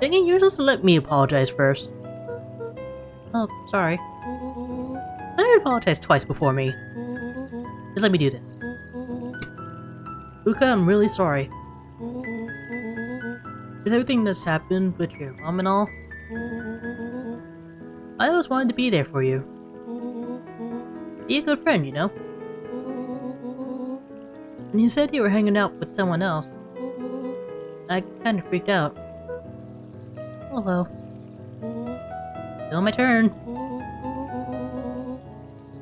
Dang it, you're supposed to let me apologize first. Oh, sorry. I apologized twice before me. Just let me do this. Luca, I'm really sorry. With everything that's happened with your mom and all, I always wanted to be there for you. Be a good friend, you know? When you said you were hanging out with someone else, I kind of freaked out. Hello. Still my turn.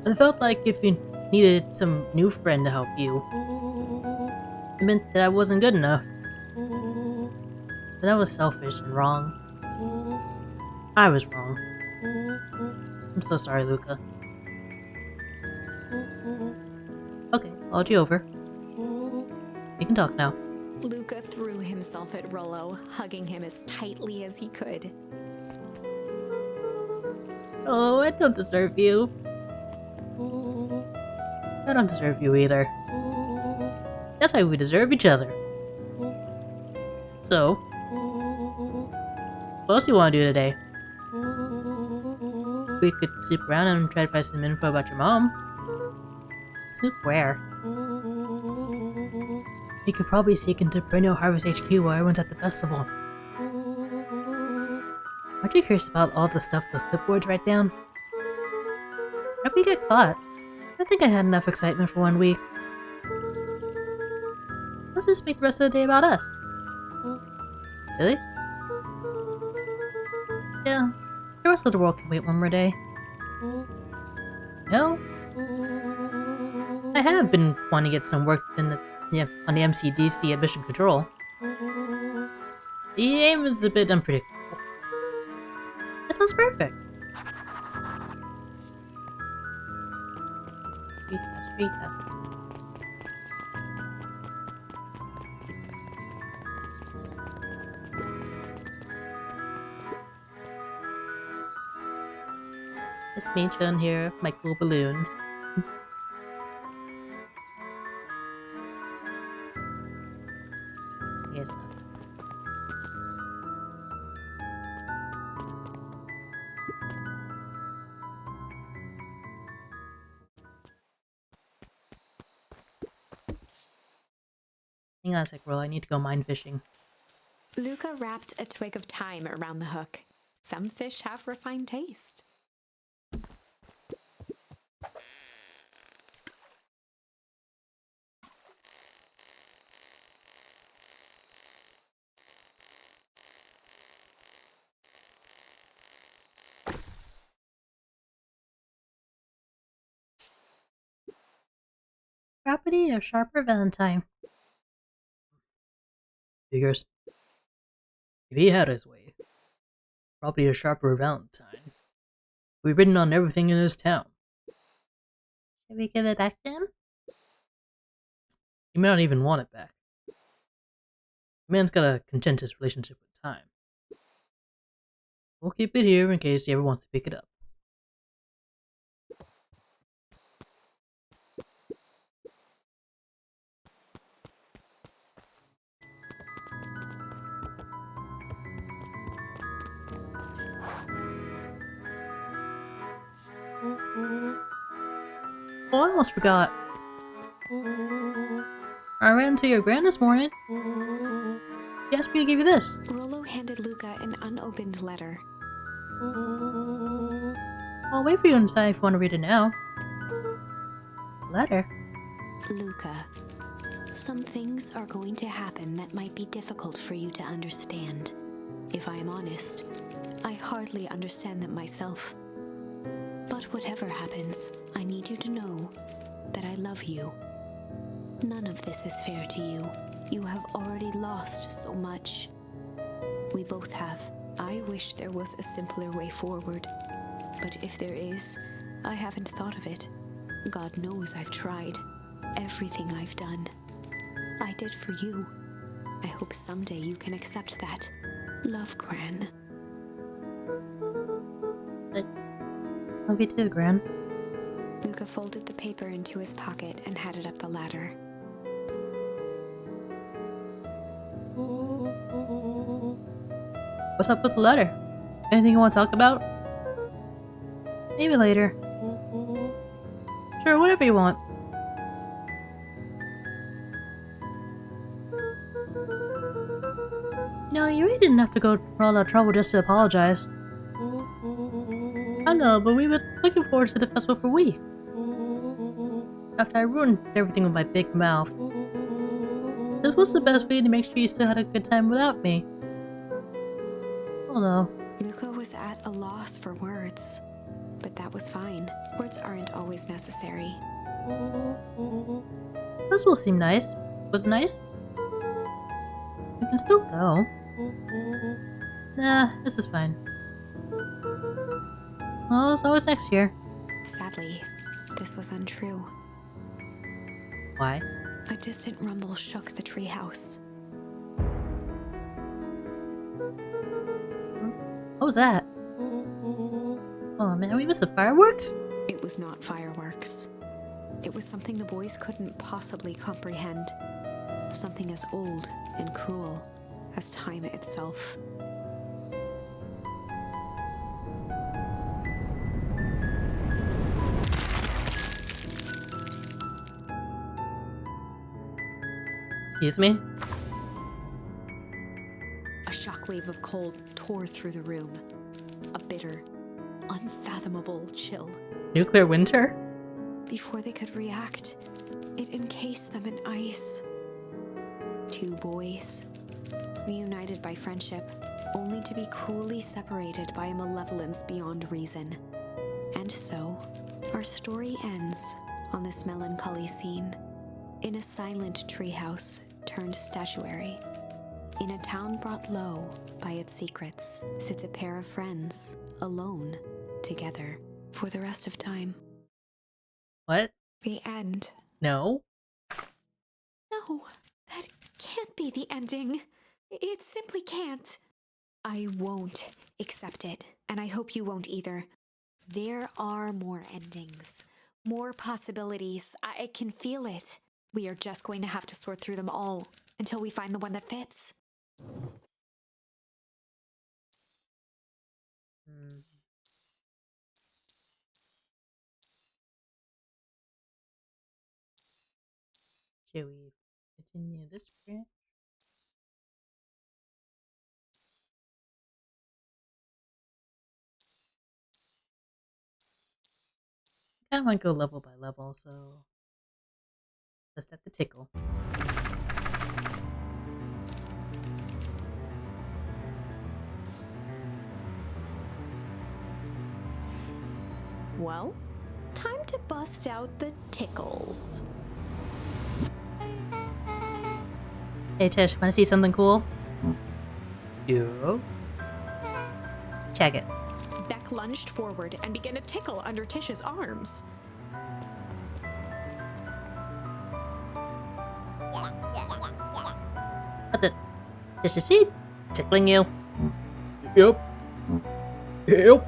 I felt like if you needed some new friend to help you, it meant that I wasn't good enough. But that was selfish and wrong. I was wrong. I'm so sorry, Luca. Okay, called you over. We can talk now. Luca threw himself at Rollo, hugging him as tightly as he could. Oh, I don't deserve you. I don't deserve you either. That's why we deserve each other. So, what else do you want to do today? We could sleep around and try to find some info about your mom. Sleep where? We could probably sneak into Breno Harvest HQ while everyone's at the festival. Aren't you curious about all the stuff those clipboards write down? How did we get caught? I think I had enough excitement for 1 week. Let's just make the rest of the day about us. Really? Yeah, the rest of the world can wait one more day. No? I have been wanting to get some work in on the MCDC at Mission Control. The aim is a bit unpredictable. That sounds perfect. Street test. Just me chilling here with my cool balloons. Yes. Hang on a sec, Roll. I need to go mine fishing. Luca wrapped a twig of thyme around the hook. Some fish have refined taste. Property of Sharper Valentine. Figures. If he had his way, property of Sharper Valentine would be written on everything in this town. Should we give it back to him? He may not even want it back. The man's got a contentious relationship with time. We'll keep it here in case he ever wants to pick it up. Oh, I almost forgot. I ran into your gran this morning. She asked me to give you this. Rollo handed Luca an unopened letter. I'll wait for you inside if you want to read it now. Letter? Luca, some things are going to happen that might be difficult for you to understand. If I am honest, I hardly understand them myself. But whatever happens, I need you to know that I love you. None of this is fair to you. You have already lost so much. We both have. I wish there was a simpler way forward. But if there is, I haven't thought of it. God knows I've tried. Everything I've done, I did for you. I hope someday you can accept that. Love, Gran. Love you too, Gran. Luca folded the paper into his pocket and headed up the ladder. What's up with the letter? Anything you want to talk about? Maybe later. Sure, whatever you want. You know, you really didn't have to go through all that trouble just to apologize. I know, but we've been looking forward to the festival for weeks. After I ruined everything with my big mouth. This was the best way to make sure you still had a good time without me. Oh no. Luca was at a loss for words. But that was fine. Words aren't always necessary. This will seem nice. Was nice? We can still go. Nah, this is fine. Well, it's always next year. Sadly, this was untrue. Why? A distant rumble shook the treehouse. What was that? Oh man, we missed the fireworks? It was not fireworks. It was something the boys couldn't possibly comprehend. Something as old and cruel as time itself. Excuse me? A shockwave of cold tore through the room. A bitter, unfathomable chill. Nuclear winter? Before they could react, it encased them in ice. Two boys, reunited by friendship, only to be cruelly separated by a malevolence beyond reason. And so, our story ends on this melancholy scene. In a silent treehouse turned statuary, in a town brought low by its secrets, sits a pair of friends, alone, together, for the rest of time. What? The end. No? No, that can't be the ending. It simply can't. I won't accept it, and I hope you won't either. There are more endings, more possibilities. I can feel it. We are just going to have to sort through them all until we find the one that fits. Shall we continue this branch? I kind of want to go level by level, so just at the tickle. Well, time to bust out the tickles. Hey Tish, want to see something cool? Yo. Check it. Beck lunged forward and began to tickle under Tish's arms. What the? Tish, is he tickling you? Yep. Yep.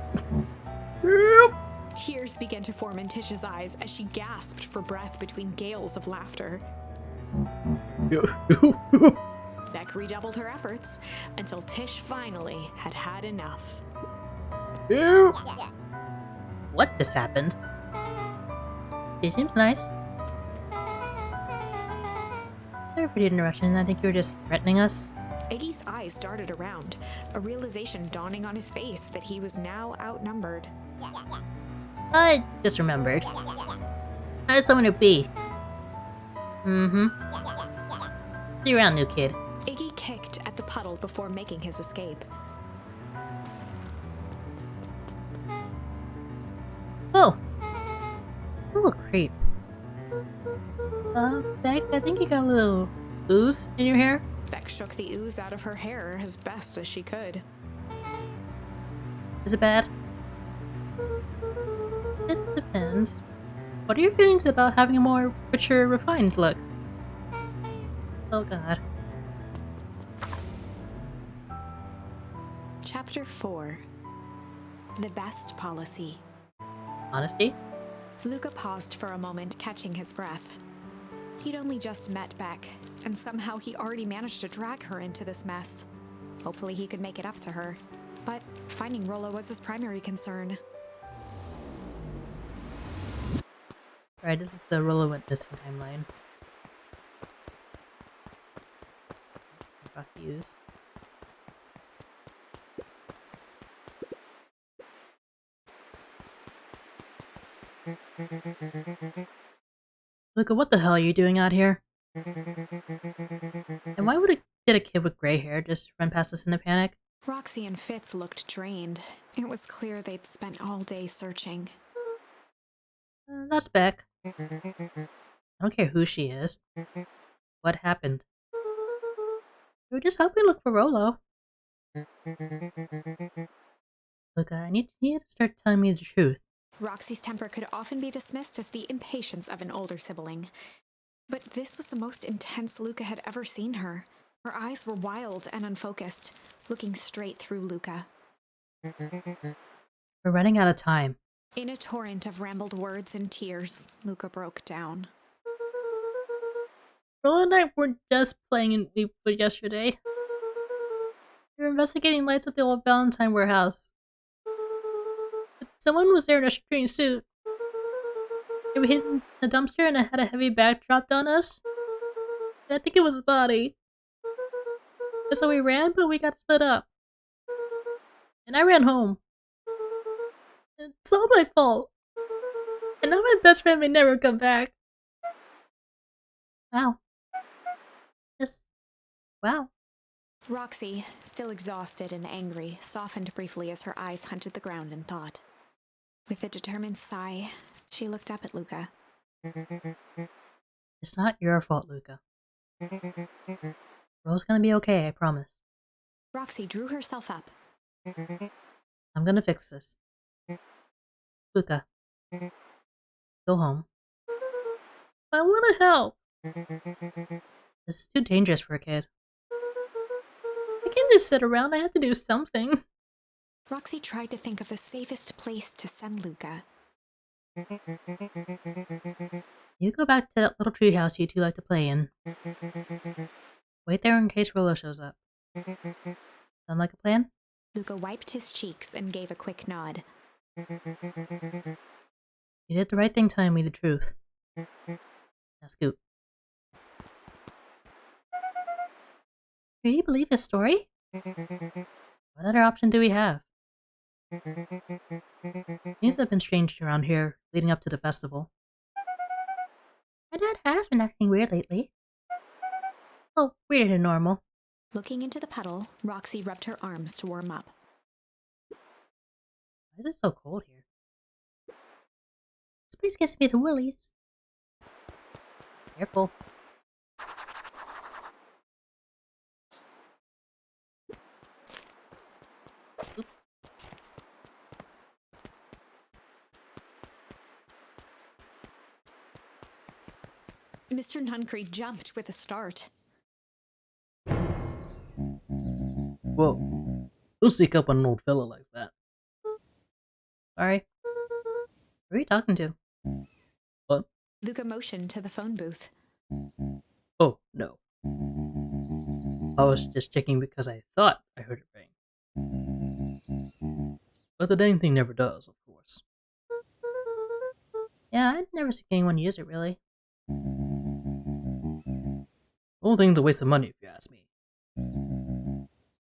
Yep. Tears began to form in Tish's eyes as she gasped for breath between gales of laughter. Beck redoubled her efforts until Tish finally had had enough. What just happened? She seems nice. Sorry for the interruption. I think you were just threatening us. Iggy's eyes darted around, a realization dawning on his face that he was now outnumbered. I just remembered. I have someone to be. Mm-hmm. See you around, new kid. Iggy kicked at the puddle before making his escape. Oh! A little creep. Beck, I think you got a little ooze in your hair. Beck shook the ooze out of her hair as best as she could. Is it bad? It depends. What are your feelings about having a more richer, refined look? Oh god. Chapter 4. The Best Policy. Honesty? Luca paused for a moment, catching his breath. He'd only just met Beck, and somehow he already managed to drag her into this mess. Hopefully he could make it up to her. But finding Rollo was his primary concern. Alright, this is the Rollo went missing timeline. Across the U's. Luca, what the hell are you doing out here? And why would did a kid with gray hair just run past us in a panic? Roxy and Fitz looked drained. It was clear they'd spent all day searching. That's Beck. I don't care who she is. What happened? We were just helping look for Rolo. Look, I need you to start telling me the truth. Roxy's temper could often be dismissed as the impatience of an older sibling. But this was the most intense Luca had ever seen her. Her eyes were wild and unfocused, looking straight through Luca. We're running out of time. In a torrent of rambled words and tears, Luca broke down. Rolo and I were just playing in Leapwood yesterday. We were investigating lights at the old Valentine warehouse. But someone was there in a strange suit. They were hidden in a dumpster and it had a heavy bag dropped on us. And I think it was a body. And so we ran, but we got split up. And I ran home. It's all my fault. And now my best friend may never come back. Wow. Just, wow. Roxy, still exhausted and angry, softened briefly as her eyes hunted the ground in thought. With a determined sigh, she looked up at Luca. It's not your fault, Luca. Rolo's gonna be okay, I promise. Roxy drew herself up. I'm gonna fix this. Luca. Go home. I wanna help. This is too dangerous for a kid. I can't just sit around, I have to do something. Roxy tried to think of the safest place to send Luca. You go back to that little treehouse you two like to play in. Wait there in case Rolo shows up. Sound like a plan? Luca wiped his cheeks and gave a quick nod. You did the right thing telling me the truth. Now scoot. Do you believe his story? What other option do we have? Things have been strange around here leading up to the festival. My dad has been acting weird lately. Oh, weirder than normal. Looking into the puddle, Roxy rubbed her arms to warm up. Why is it so cold here? This place gives me the willies. Careful. Mr. Nuncree jumped with a start. Whoa. Don't sneak up on an old fella like that. Sorry. Who are you talking to? What? Luca motioned to the phone booth. Oh, no. I was just checking because I thought I heard it ring. But the dang thing never does, of course. Yeah, I'd never seen anyone use it, really. The whole thing's a waste of money, if you ask me.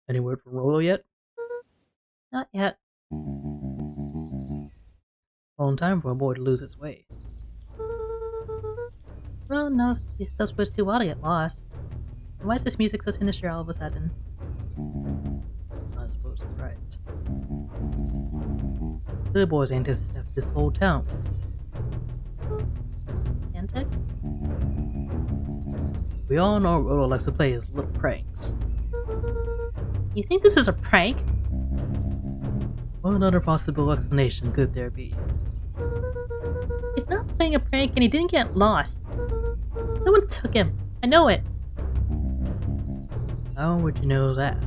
Any word from Rolo yet? Not yet. Long time for a boy to lose his way. Rolo knows those words too well to get lost. Why is this music so sinister all of a sudden? I suppose you're right. The boys ain't just have this whole town with us. Antic? We all know Rolo likes to play his little pranks. You think this is a prank? What other possible explanation could there be? He's not playing a prank and he didn't get lost. Someone took him. I know it. How would you know that?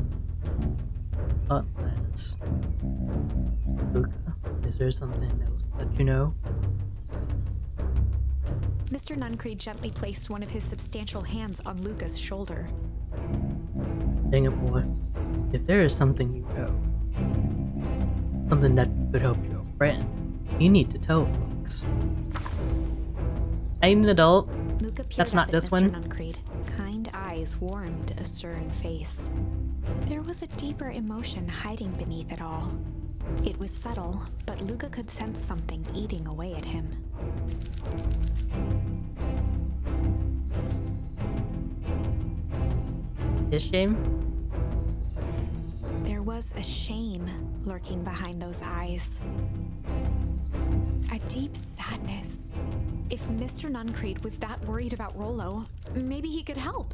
Unless... Luca, is there something else that you know? Mr. Nuncree gently placed one of his substantial hands on Luca's shoulder. Dang it, boy. If there is something you know, something that could help your friend, you need to tell folks. I'm an adult. Luca peered That's up not at this Mr. one. Nuncree. Kind eyes warmed a stern face. There was a deeper emotion hiding beneath it all. It was subtle, but Luca could sense something eating away at him. This shame? There There was a shame lurking behind those eyes. A deep sadness. If Mr. Nuncreed was that worried about Rollo, maybe he could help.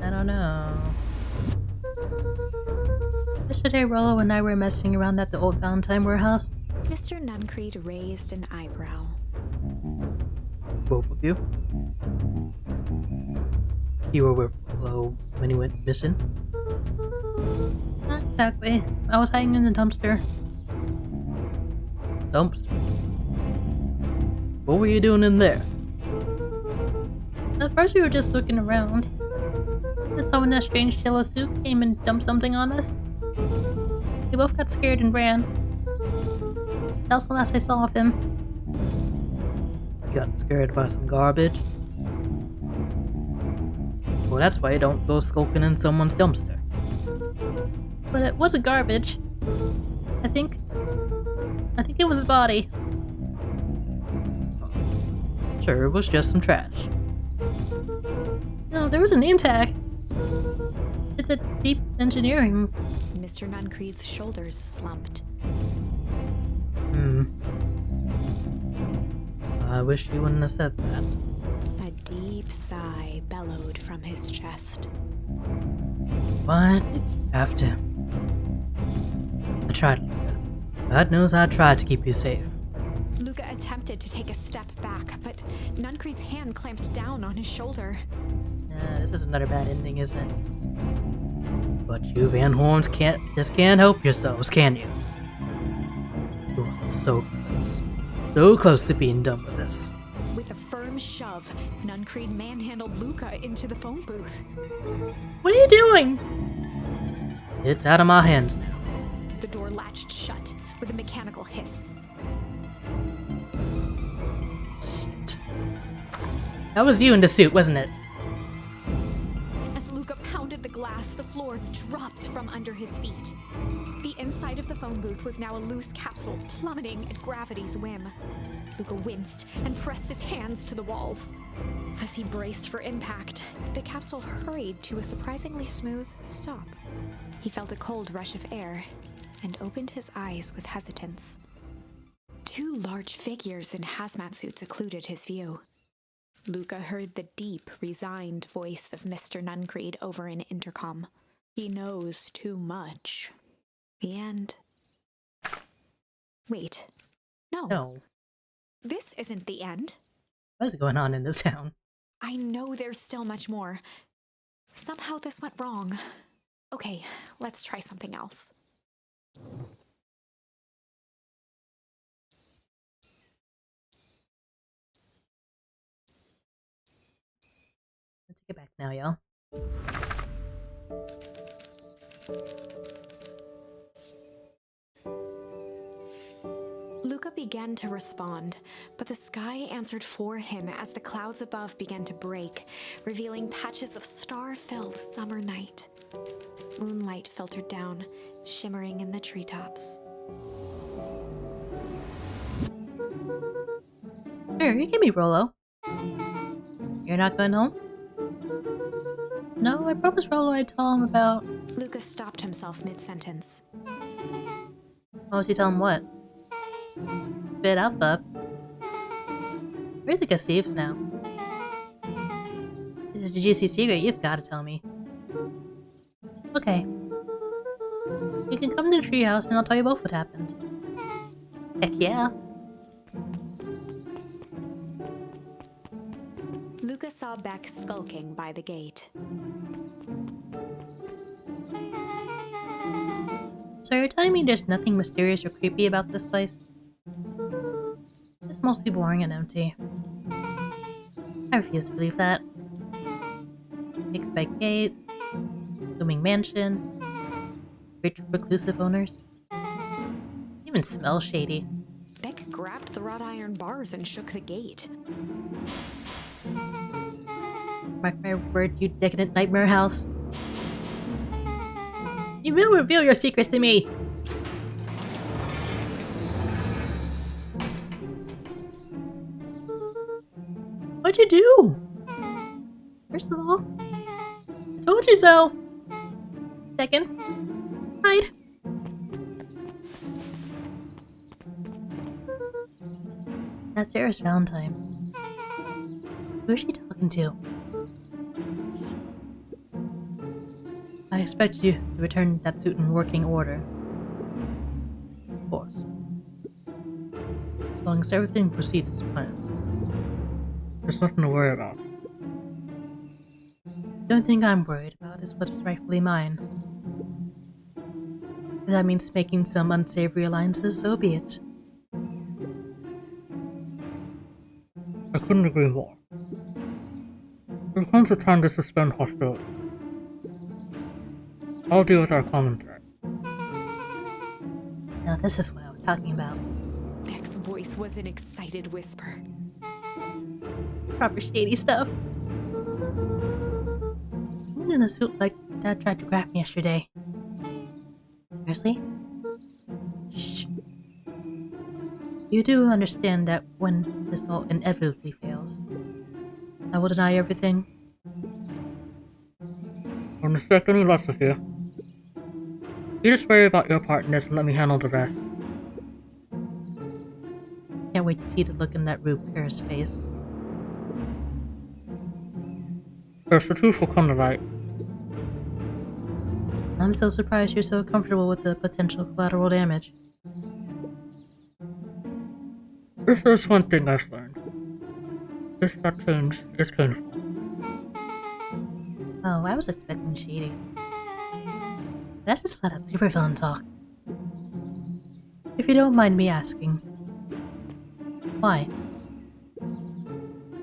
I don't know. Yesterday, Rollo and I were messing around at the old Valentine warehouse. Mr. Nuncreed raised an eyebrow. Both of you? You were with Rollo when he went missing? Not exactly. I was hiding in the dumpster. Dumpster? What were you doing in there? At first we were just looking around. Then someone in a strange yellow suit came and dumped something on us. We both got scared and ran. That was the last I saw of him. You got scared by some garbage? Well, that's why you don't go skulking in someone's dumpster. But it wasn't garbage. I think it was his body. Sure, it was just some trash. No, there was a name tag. It's a deep engineering. Mr. Nuncreed's shoulders slumped. I wish you wouldn't have said that. A deep sigh bellowed from his chest. Why did you have to? I tried, Luca. God knows I tried to keep you safe. Luca attempted to take a step back, but Nuncreed's hand clamped down on his shoulder. This is another bad ending, isn't it? But you Van Horns can't help yourselves, can you? You're so close. So close to being done with this. With a firm shove, Nuncreed manhandled Luca into the phone booth. What are you doing? It's out of my hands now. The door latched shut with a mechanical hiss. Shit. That was you in the suit, wasn't it? As Luca pounded the glass, the floor dropped from under his feet. The inside of the phone booth was now a loose capsule plummeting at gravity's whim. Luca winced and pressed his hands to the walls. As he braced for impact, the capsule hurried to a surprisingly smooth stop. He felt a cold rush of air and opened his eyes with hesitance. Two large figures in hazmat suits occluded his view. Luca heard the deep, resigned voice of Mr. Nuncreed over an intercom. He knows too much. The end. Wait. No. This isn't the end. What is going on in this town? I know there's still much more. Somehow this went wrong. Okay, let's try something else. Let's get back now, y'all. Luca began to respond, but the sky answered for him as the clouds above began to break, revealing patches of star-filled summer night. Moonlight filtered down, shimmering in the treetops. Sure, you can be Rollo. You're not going home? No, I promised Rollo I'd tell him about... Luca stopped himself mid-sentence. Oh, was he telling what? Spit out, bub. We're the Thieves now. This is a juicy secret you've got to tell me. Okay. You can come to the treehouse and I'll tell you both what happened. Heck yeah. Luca saw Beck skulking by the gate. So you're telling me there's nothing mysterious or creepy about this place? It's mostly boring and empty. I refuse to believe that. Big spike gate, looming mansion, rich reclusive owners. Even smells shady. Beck grabbed the wrought iron bars and shook the gate. Mark my words, you decadent nightmare house. You will reveal your secrets to me! What'd you do? First of all, I told you so. Second, That's Sarah's Valentine. Who is she talking to? I expect you to return that suit in working order. Of course. As long as everything proceeds as planned. There's nothing to worry about. The only thing I'm worried about is what's rightfully mine. If that means making some unsavory alliances, so be it. I couldn't agree more. There comes a time to suspend hostility. I'll deal with our common threat. Now this is what I was talking about. Beck's voice was an excited whisper. Proper shady stuff. Someone in a suit like Dad tried to grab me yesterday. Seriously? Shh. You do understand that when this all inevitably fails, I will deny everything? I don't expect any less of you. You just worry about your part in this and let me handle the rest. Can't wait to see the look in that Rube Kerr's face. First, the truth will come to light. I'm so surprised you're so comfortable with the potential collateral damage. If there's one thing I've learned, it's that change is painful. Oh, I was expecting shady. That's just flat out supervillain talk. If you don't mind me asking, why?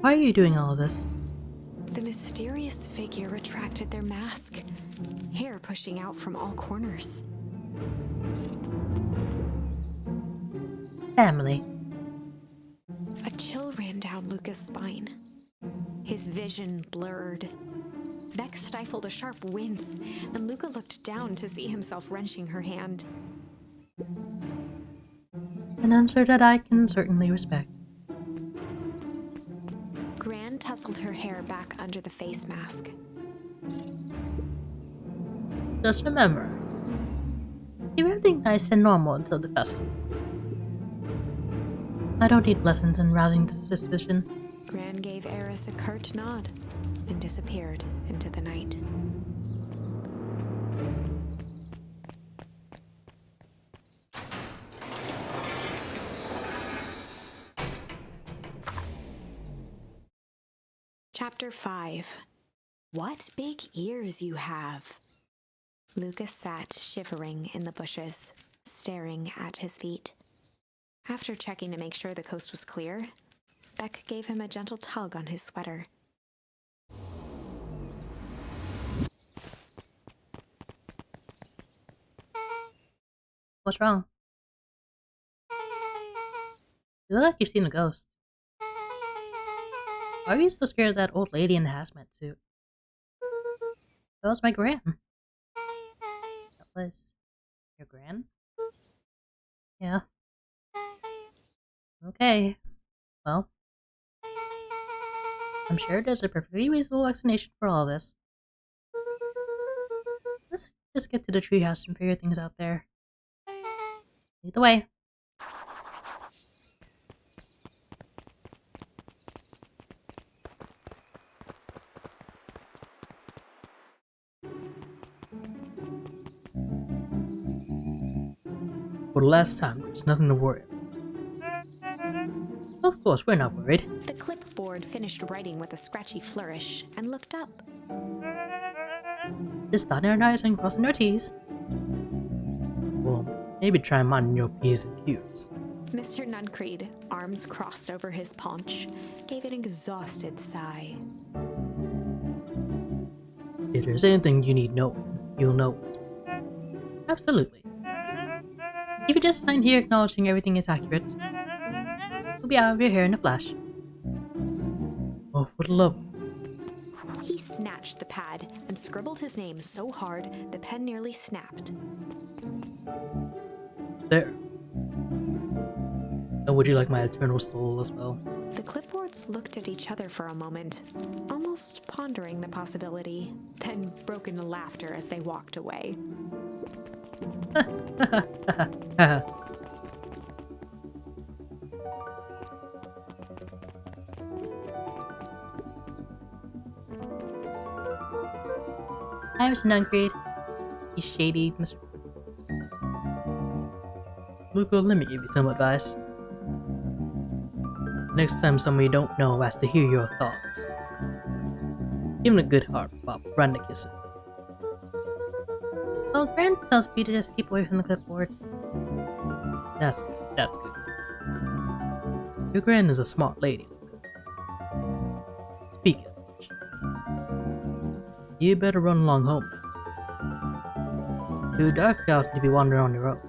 Why are you doing all of this? The mysterious figure retracted their mask, hair pushing out from all corners. Family. A chill ran down Luca's spine. His vision blurred. Beck stifled a sharp wince, and Luca looked down to see himself wrenching her hand. An answer that I can certainly respect. Gran tousled her hair back under the face mask. Just remember, you're everything nice and normal until the festival. I don't need lessons in rousing suspicion. Gran gave Eris a curt nod and disappeared into the night. Chapter 5. What big ears you have! Lucas sat shivering in the bushes, staring at his feet. After checking to make sure the coast was clear, Beck gave him a gentle tug on his sweater. What's wrong? You look like you've seen a ghost. Why are you so scared of that old lady in the hazmat suit? That was my gran. That was your gran? Yeah. Okay. Well, I'm sure there's a perfectly reasonable explanation for all this. Let's just get to the treehouse and figure things out there. Lead the way. For the last time, there's nothing to worry about. Of course, we're not worried. The clipboard finished writing with a scratchy flourish and looked up. Just dotting our I's and crossing our T's. Well, maybe try minding your P's and Q's. Mr. Nuncreed, arms crossed over his paunch, gave an exhausted sigh. If there's anything you need knowing, you'll know it. Absolutely. If you just sign here acknowledging everything is accurate, we'll be out of your hair in a flash. Oh, for the love. He snatched the pad and scribbled his name so hard the pen nearly snapped. There. And would you like my eternal soul as well? The clipboards looked at each other for a moment, almost pondering the possibility, then broke into laughter as they walked away. Hi, Mr. Nuncreed. He's shady, Mr. Luca, let me give you some advice. Next time somebody you don't know asks to hear your thoughts, give him a good heart pop right in the kisser. Well, Grant tells me to just keep away from the clipboards. That's good, that's good. Your Gran is a smart lady, Luca. Speaking of which, you better run along home now. Too dark out to be wandering on your own.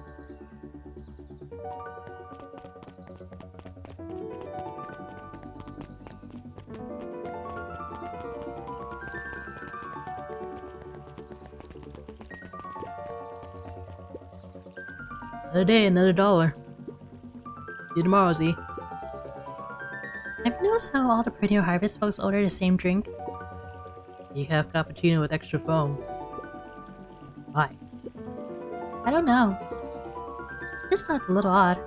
Another day, another dollar. See you tomorrow, Z. Have you noticed how all the Perennial Harvest folks order the same drink? You have cappuccino with extra foam. Why? I don't know. Just thought it's a little odd.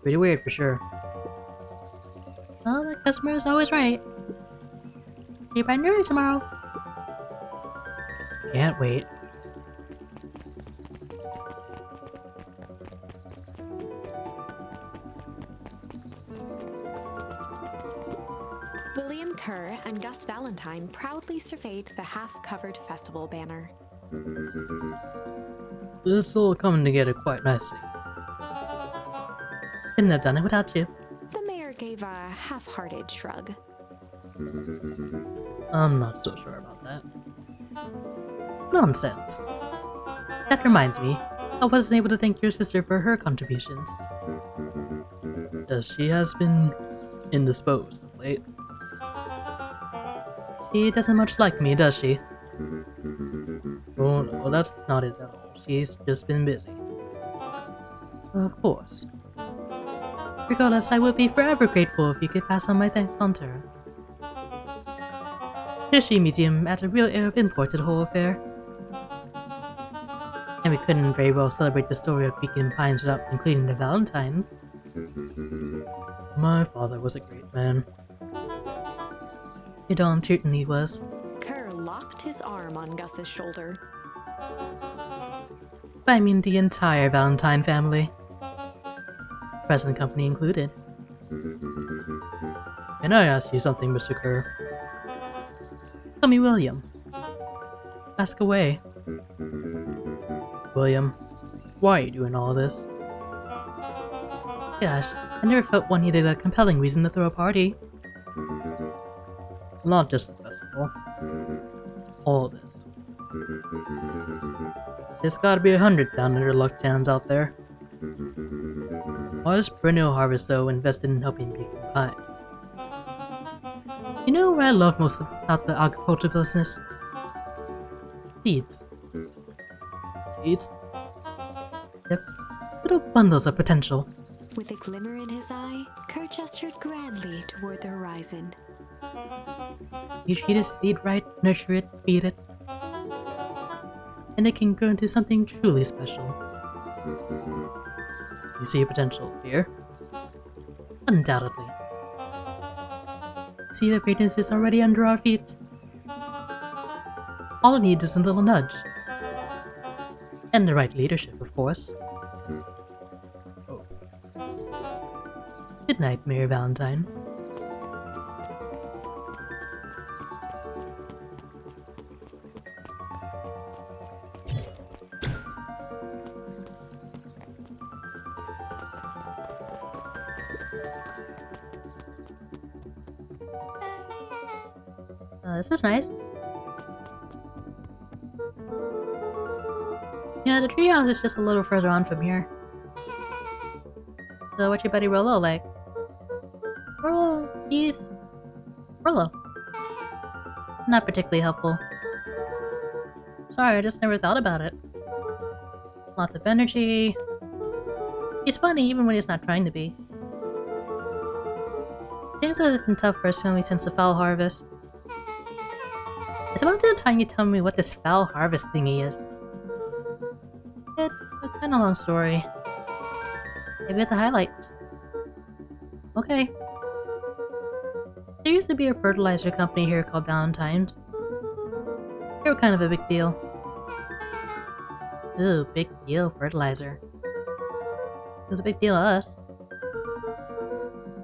Pretty weird for sure. Well, the customer is always right. See you bright and early tomorrow. Can't wait. William Kerr and Gus Valentine proudly surveyed the half-covered festival banner. It's all coming together quite nicely. Couldn't have done it without you. The mayor gave a half-hearted shrug. I'm not so sure about that. Nonsense. That reminds me, I wasn't able to thank your sister for her contributions. She has been indisposed of late. She doesn't much like me, does she? Oh no, that's not it at all. She's just been busy. Of course. Regardless, I would be forever grateful if you could pass on my thanks on to her. The History Museum adds a real air of import to the whole affair. And we couldn't very well celebrate the story of Beacon Pines without including the Valentines. My father was a great man. It all certainly was. Kerr locked his arm on Gus's shoulder. I mean the entire Valentine family. Present company included. Can I ask you something, Mr. Kerr? Call me William. Ask away. William, why are you doing all this? Gosh, I never felt one needed a compelling reason to throw a party. Not just the festival. All this. There's gotta be 100 down under luck towns out there. Why is Perennial Harvest so invested in helping Beacon Pines? You know what I love most about the agriculture business? Seeds. Seeds? Yep. Little bundles of potential. With a glimmer in his eye, Kerr gestured grandly toward the horizon. You treat a seed right, nurture it, feed it, and it can grow into something truly special. You see potential here? Undoubtedly. Seed of greatness is already under our feet. All it needs is a little nudge. And the right leadership, of course. Oh. Good night, Mayor Valentine. This is nice. Yeah, the treehouse is just a little further on from here. So what's your buddy Rollo like? Rollo, he's... Rollo. Not particularly helpful. Sorry, I just never thought about it. Lots of energy. He's funny even when he's not trying to be. Things have been tough for us family since the Foul Harvest. It's about the time you tell me what this Foul Harvest thingy is. It's a kinda long story. Maybe at the highlights. Okay. There used to be a fertilizer company here called Valentine's. They were kind of a big deal. Ooh, big deal fertilizer. It was a big deal to us.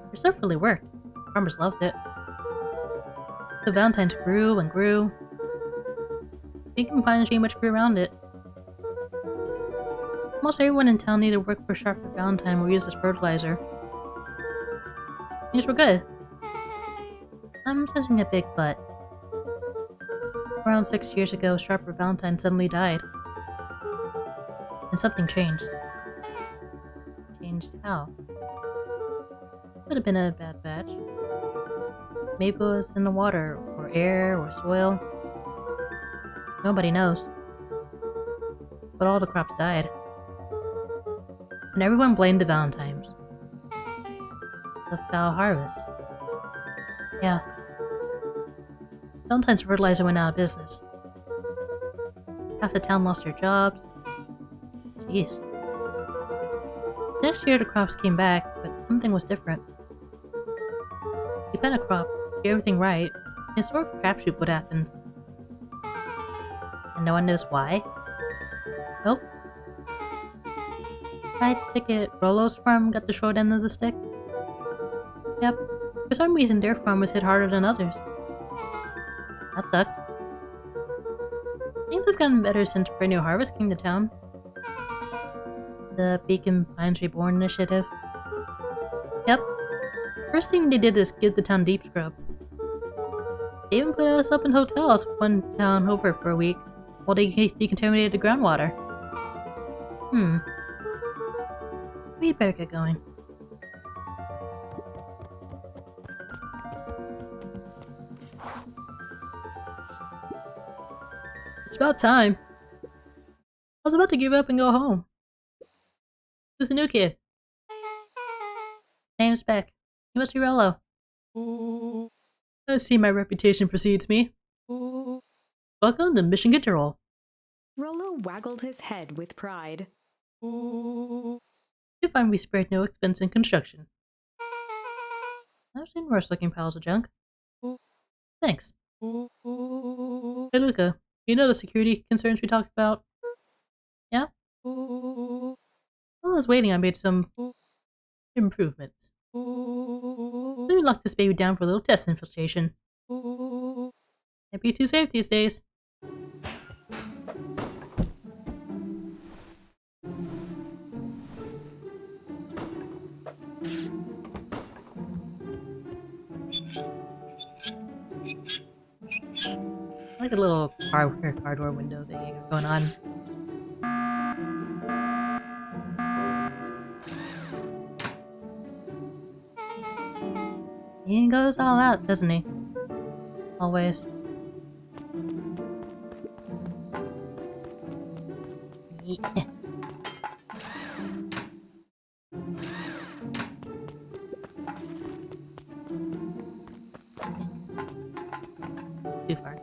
Our stuff really worked. Farmers loved it. The Valentines grew and grew. Beacon Pine pretty much grew around it. Almost everyone in town needed work for Sharp or Valentine were used as fertilizer. Things were good. I'm sensing a big but. Around 6 years ago, Sharper Valentine suddenly died. And something changed. Changed how? Could have been a bad batch. Maybe it was in the water, or air, or soil. Nobody knows. But all the crops died. And everyone blamed the Valentines. The foul harvest. Yeah. Valentine's fertilizer went out of business. Half the town lost their jobs. Jeez. Next year the crops came back, but something was different. You plant a crop, do everything right, and it's sort of crapshoot what happens. And no one knows why? Nope. High ticket Rolo's farm got the short end of the stick. Yep. For some reason their farm was hit harder than others. That sucks. Things have gotten better since Perennial Harvest came to town. The Beacon Pines Reborn initiative. Yep. First thing they did is give the town deep scrub. They even put us up in hotels one town over for a week while they decontaminated the groundwater. We better get going. It's about time. I was about to give up and go home. Who's the new kid? Name's Beck. He must be Rollo. I see my reputation precedes me. Welcome to Mission Control. Rollo waggled his head with pride. You find we spared no expense in construction. I've seen worse looking piles of junk. Thanks. Hey Luca, you know the security concerns we talked about? Yeah? While I was waiting, I made some improvements. Let me lock this baby down for a little test infiltration. Can't be too safe these days. I like a little car door window that you got going on. He goes all out, doesn't he? Always. Yeah. Too far.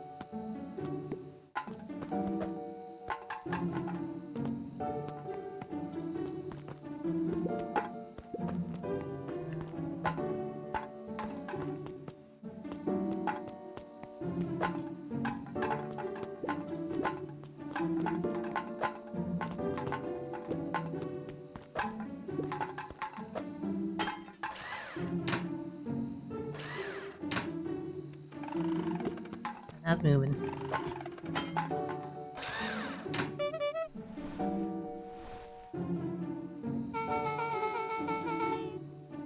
That's moving.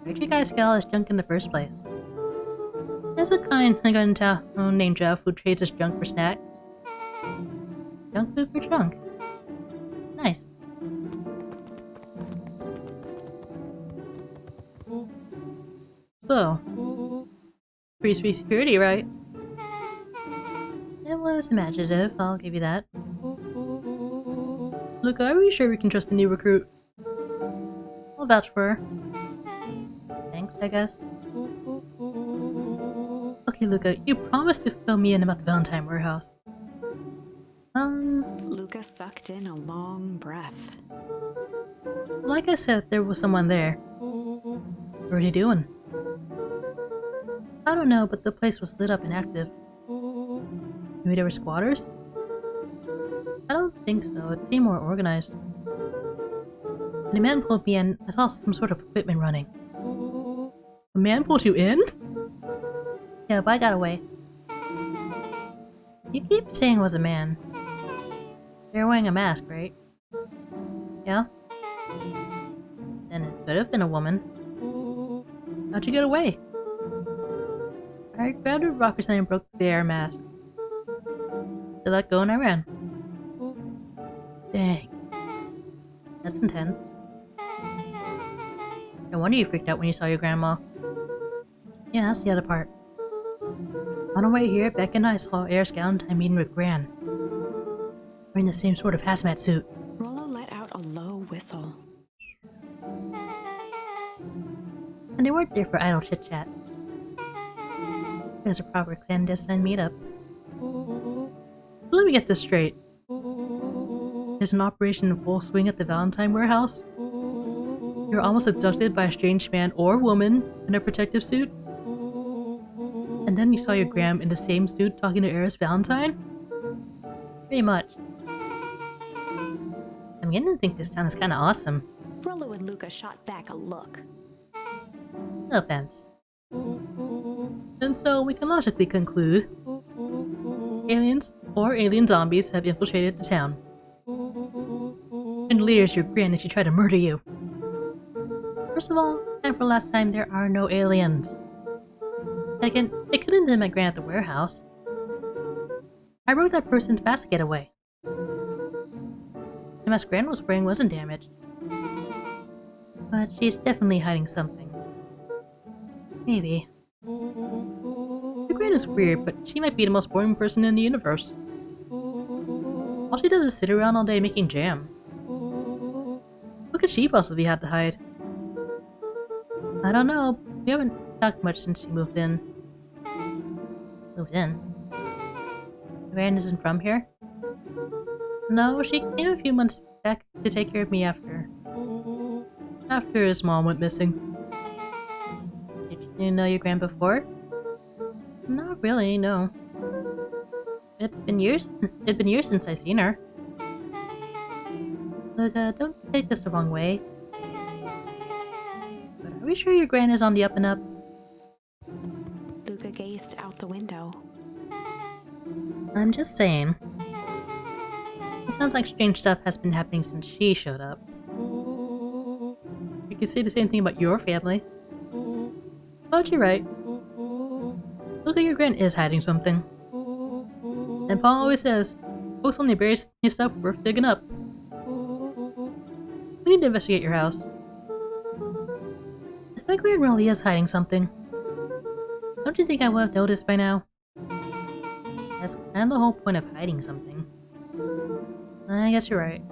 Where'd you guys get all this junk in the first place? There's a kind I got in town named Jeff who trades us junk for snacks. Junk food for junk. Nice. So, pretty sweet security, right? It was imaginative, I'll give you that. Look, are you sure we can trust the new recruit? I'll vouch for her. Thanks, I guess. Okay, Luca, you promised to fill me in about the Valentine warehouse. Luca sucked in a long breath. Like I said, there was someone there. What are you doing? I don't know, but the place was lit up and active. Maybe they were squatters? I don't think so. It seemed more organized. When a man pulled me in, I saw some sort of equipment running. A man pulled you in? Yeah, but I got away. You keep saying it was a man. You're wearing a mask, right? Yeah? Then it could have been a woman. How'd you get away? I grabbed a rock or something and broke the air mask. They let go and I ran. Dang. That's intense. No wonder you freaked out when you saw your grandma. Yeah, that's the other part. On our way here, Beck and I saw Air Scout and I meeting with Gran. Wearing the same sort of hazmat suit. Rollo let out a low whistle. And they weren't there for idle chit-chat. It was a proper clandestine meetup. Let me get this straight. There's an operation in full swing at the Valentine warehouse. You were almost abducted by a strange man or woman in a protective suit. And then you saw your gram in the same suit talking to Eris Valentine? Pretty much. I'm beginning to think this town is kinda awesome. Rollo and Luca shot back a look. No offense. And so we can logically conclude aliens or alien zombies have infiltrated the town. And leaders your gran as she tried to murder you. First of all, and for the last time, there are no aliens. Second, it couldn't have been my gran at the warehouse. I broke that person's mask to get away. The mask Gran was wearing wasn't damaged. But she's definitely hiding something. Maybe. Your gran is weird, but she might be the most boring person in the universe. All she does is sit around all day making jam. What could she possibly have to hide? I don't know. We haven't talked much since she moved in. Moved in? Gran isn't from here? No, she came a few months back to take care of me after His mom went missing. Did you know your gran before? Not really, no. It's been years since I seen her. But don't take this the wrong way. But are we sure your gran is on the up and up? Luca gazed out the window. I'm just saying. It sounds like strange stuff has been happening since she showed up. You can say the same thing about your family. But you're right. Look like your gran is hiding something. And Pa always says, folks only bury stuff worth digging up. We need to investigate your house. If my gran really is hiding something, don't you think I would have noticed by now? That's kind of the whole point of hiding something. I guess you're right.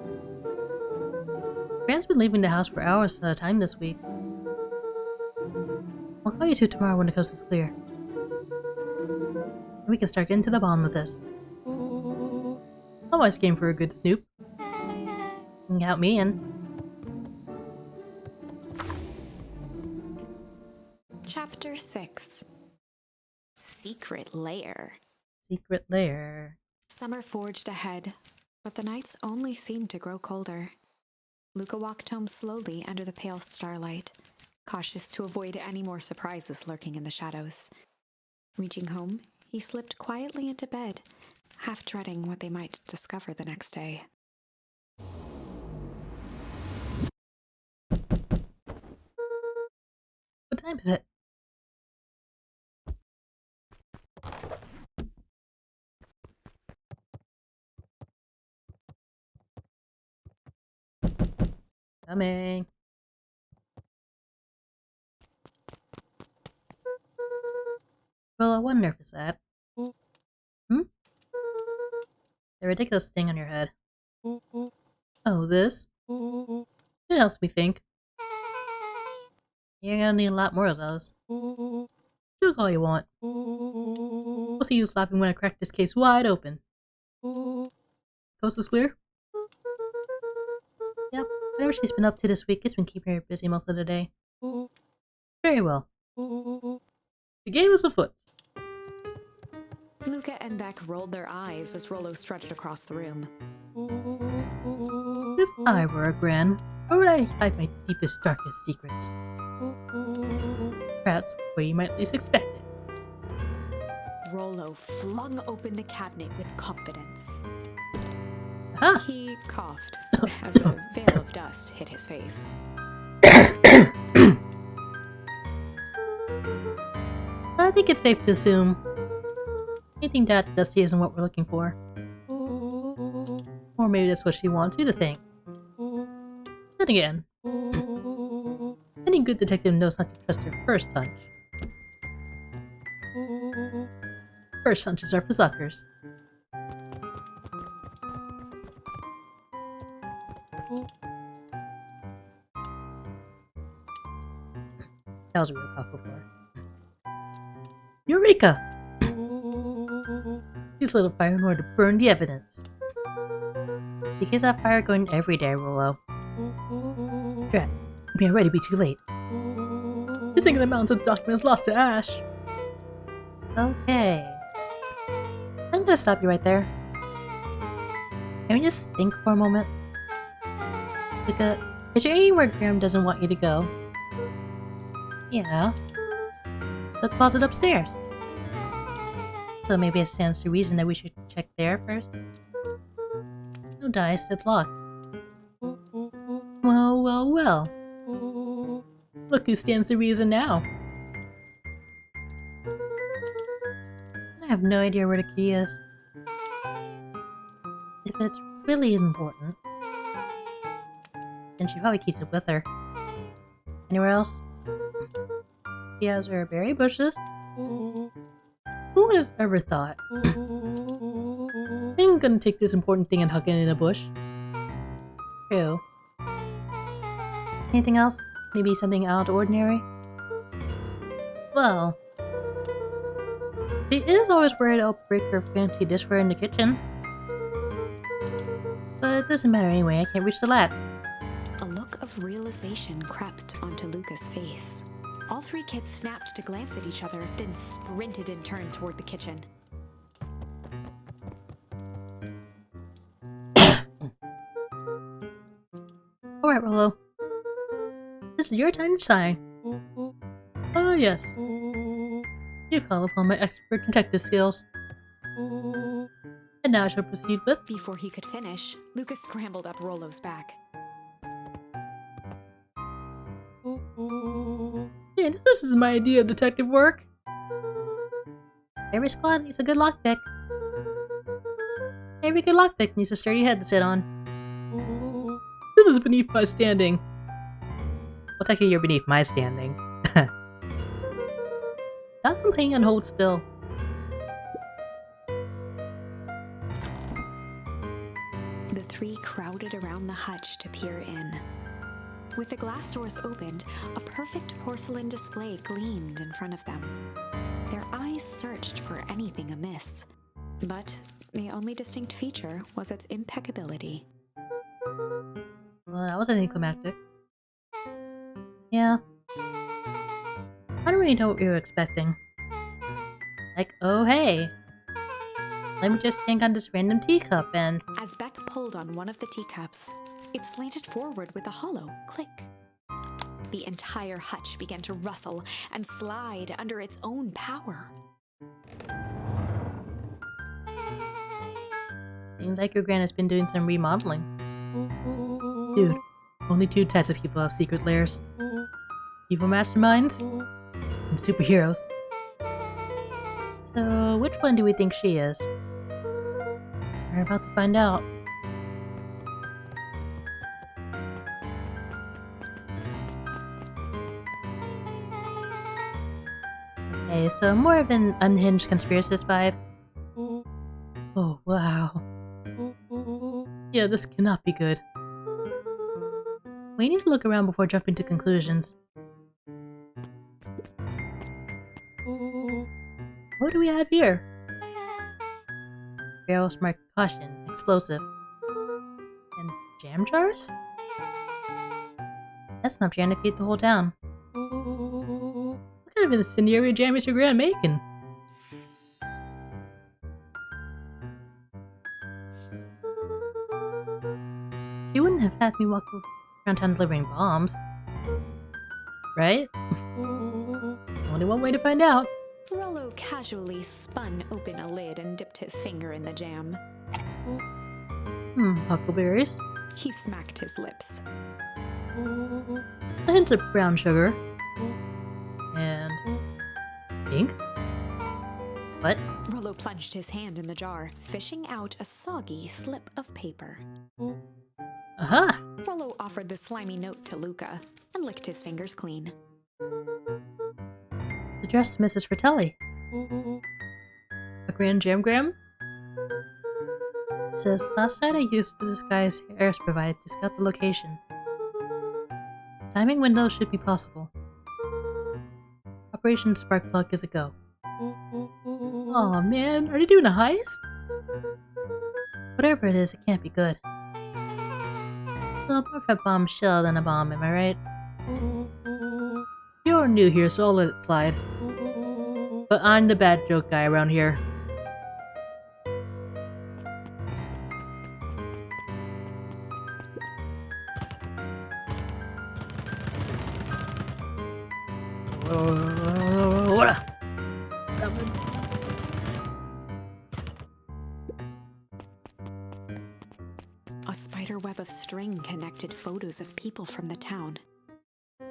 Gran's been leaving the house for hours at a time this week. I'll call you two tomorrow when the coast is clear. We can start getting to the bottom of this. I'm always game for a good snoop. You can count me in. Chapter 6. Secret Lair. Secret lair. Summer forged ahead, but the nights only seemed to grow colder. Luca walked home slowly under the pale starlight, cautious to avoid any more surprises lurking in the shadows. Reaching home, he slipped quietly into bed, half dreading what they might discover the next day. What time is it? Coming. Well, I wonder if it's that. Hmm? The ridiculous thing on your head. Oh, this? It helps me think. You're gonna need a lot more of those. Joke all you want. We'll see you laughing when I crack this case wide open. Coast is clear? Yep, whatever she's been up to this week, it's been keeping her busy most of the day. Very well. The game is afoot. Luca and Beck rolled their eyes as Rollo strutted across the room. If I were a Gran, where would I hide my deepest, darkest secrets? Perhaps where you might least expect it. Rollo flung open the cabinet with confidence. Aha! He coughed as a veil of dust hit his face. I think it's safe to assume anything that dusty isn't what we're looking for. Or maybe that's what she wants you to think. Then again, any good detective knows not to trust her first hunch. First hunches are for suckers. That was a real cough before. Eureka! She's lit a fire in order to burn the evidence. She keeps that fire going every day, Rollo. Drat, we are ready to be too late. This single amount of documents lost to ash. Okay. I'm gonna stop you right there. Can we just think for a moment? Luca, is there anywhere Graham doesn't want you to go? Yeah. The closet upstairs. So maybe it stands to reason that we should check there first? No dice, it's locked. Well, well, well. Look who stands to reason now. I have no idea where the key is. If it really is important, then she probably keeps it with her. Anywhere else? She has her berry bushes. Who has ever thought? I'm gonna take this important thing and huck it in a bush. True. Anything else? Maybe something out of the ordinary? Well, she is always worried I'll break her fancy dishware in the kitchen. But it doesn't matter anyway, I can't reach the latch. A look of realization crept onto Luca's face. All three kids snapped to glance at each other, then sprinted in turn toward the kitchen. Alright, Rollo. This is your time to shine. Ah, yes. You call upon my expert detective skills. And now I shall proceed with... Before he could finish, Luca scrambled up Rollo's back. Man, this is my idea of detective work. Every squad needs a good lockpick. Every good lockpick needs a sturdy head to sit on. This is beneath my standing. Well, technically you're beneath my standing. Stop complaining and hold still. The three crowded around the hutch to peer in. With the glass doors opened, a perfect porcelain display gleamed in front of them. Their eyes searched for anything amiss, but the only distinct feature was its impeccability. Well, that was anticlimactic. Yeah. I don't really know what we were expecting. Like, oh hey, let me just yank on this random teacup and... As Beck pulled on one of the teacups, it slanted forward with a hollow click. The entire hutch began to rustle and slide under its own power. Seems like your Gran has been doing some remodeling. Dude, only two types of people have secret lairs. Evil masterminds and superheroes. So, which one do we think she is? We're about to find out. Okay, so more of an unhinged conspiracist vibe. Oh, wow. Yeah, this cannot be good. We need to look around before jumping to conclusions. What do we have here? Barrels marked caution, explosive. And jam jars? That's enough jam to feed the whole town. What kind of incendiary jam is your Gran making? have had me walk around town delivering bombs. Right? Only one way to find out. Rollo casually spun open a lid and dipped his finger in the jam. Huckleberries. He smacked his lips. A hint of brown sugar. And ink. What? Rollo plunged his hand in the jar, fishing out a soggy slip of paper. Aha! Rollo offered the slimy note to Luca and licked his fingers clean. It's addressed to Mrs. Fratelli. A grand jamgram? It says, last night I used the disguise Harris provided to scout the location. Timing window should be possible. Operation Sparkplug is a go. Aw man, are they doing a heist? Whatever it is, it can't be good. So more of a bombshell than a bomb, am I right? You're new here, so I'll let it slide. But I'm the bad joke guy around here. A spider web of string connected photos of people from the town,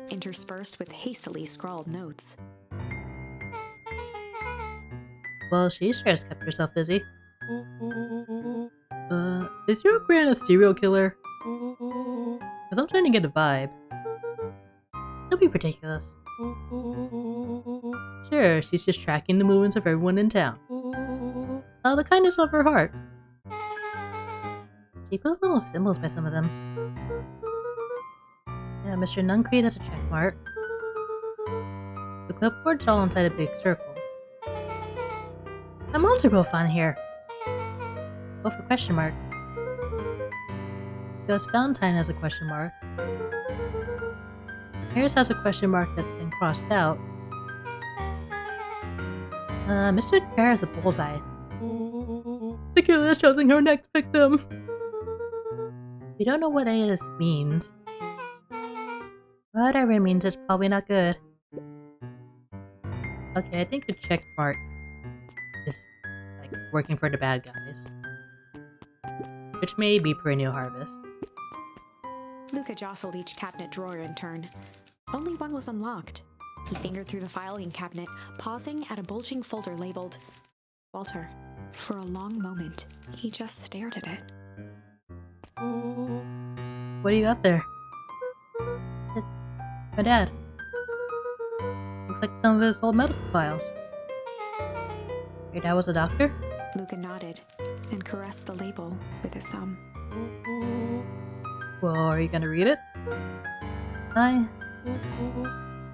interspersed with hastily scrawled notes. Well, she sure has kept herself busy. Is your gran a serial killer? Because I'm trying to get a vibe. Don't be ridiculous. Sure, she's just tracking the movements of everyone in town. Out of the kindness of her heart. She put little symbols by some of them. Yeah, Mr. Nuncreed has a check mark. The clipboard's all inside a big circle. I'm also real fun here. Go for question mark. Because Valentine has a question mark. Harris has a question mark that's been crossed out. Mr. Kerr has a bullseye. The killer is choosing her next victim. We don't know what any of this means. Whatever it means, it's probably not good. Okay, I think the check mark is like working for the bad guys. Which may be Perennial Harvest. Luca jostled each cabinet drawer in turn. Only one was unlocked. He fingered through the filing cabinet, pausing at a bulging folder labeled Walter. For a long moment, he just stared at it. What do you got there? It's my dad. Looks like some of his old medical files. Your dad was a doctor? Luca nodded and caressed the label with his thumb. Well, are you gonna read it?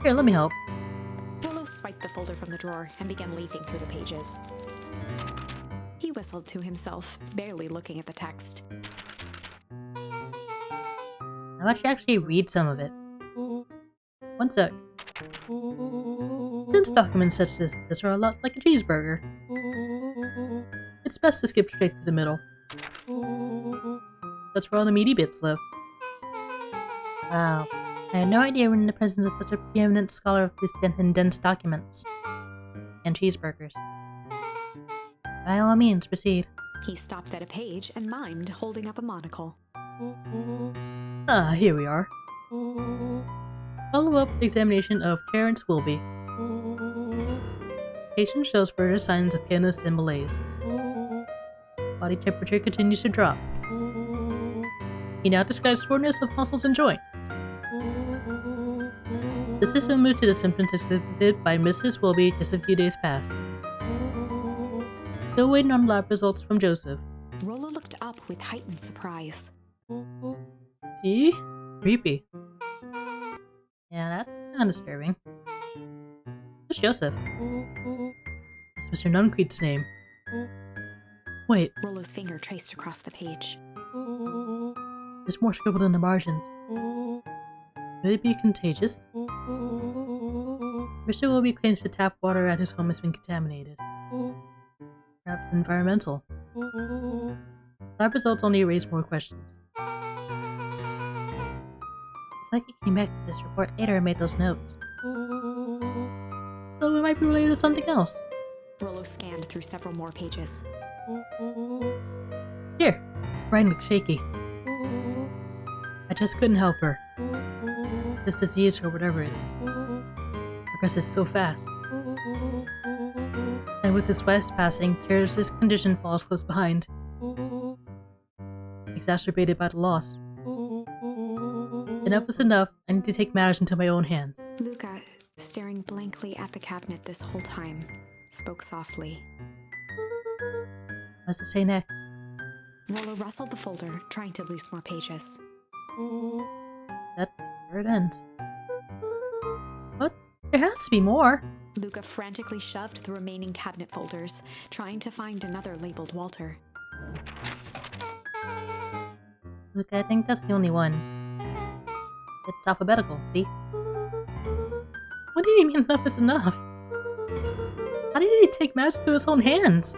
Here, let me help. Rollo swiped the folder from the drawer and began leafing through the pages. He whistled to himself, barely looking at the text. How about you actually read some of it? One sec. Since documents such as this are a lot like a cheeseburger, it's best to skip straight to the middle. That's where all the meaty bits live. Wow, I had no idea we're in the presence of such a preeminent scholar of these dense documents. And cheeseburgers. By all means, proceed. He stopped at a page and mimed, holding up a monocle. Here we are. Follow-up examination of Terence Wilby. Patient shows further signs of illness and malaise. Body temperature continues to drop. He now describes soreness of muscles and joints. This is similar to the symptoms exhibited by Mrs. Wilby just a few days past. Still waiting on lab results from Joseph. Rollo looked up with heightened surprise. See? Creepy. Yeah, that's kind of disturbing. Who's Joseph? That's Mr. Nuncreed's name. Wait, Rollo's finger traced across the page. there's more scribbled in the margins. Could it be contagious? Mr. Wilby claims the tap water at his home has been contaminated. Perhaps environmental. Lab results only raise more questions. like he came back to this report later and made those notes. So it might be related to something else. Rollo scanned through several more pages. Here, Ryan looks shaky. I just couldn't help her. This disease or whatever it is progresses so fast. And with his wife's passing, Tears' condition falls close behind, exacerbated by the loss. Enough is enough. I need to take matters into my own hands. Luca, staring blankly at the cabinet this whole time, spoke softly. What does it say next? Rollo rustled the folder, trying to loose more pages. That's where it ends. What? There has to be more. Luca frantically shoved the remaining cabinet folders, trying to find another labeled Walter. Look, I think that's the only one. It's alphabetical, see? What do you mean enough is enough? How did he take matters into his own hands?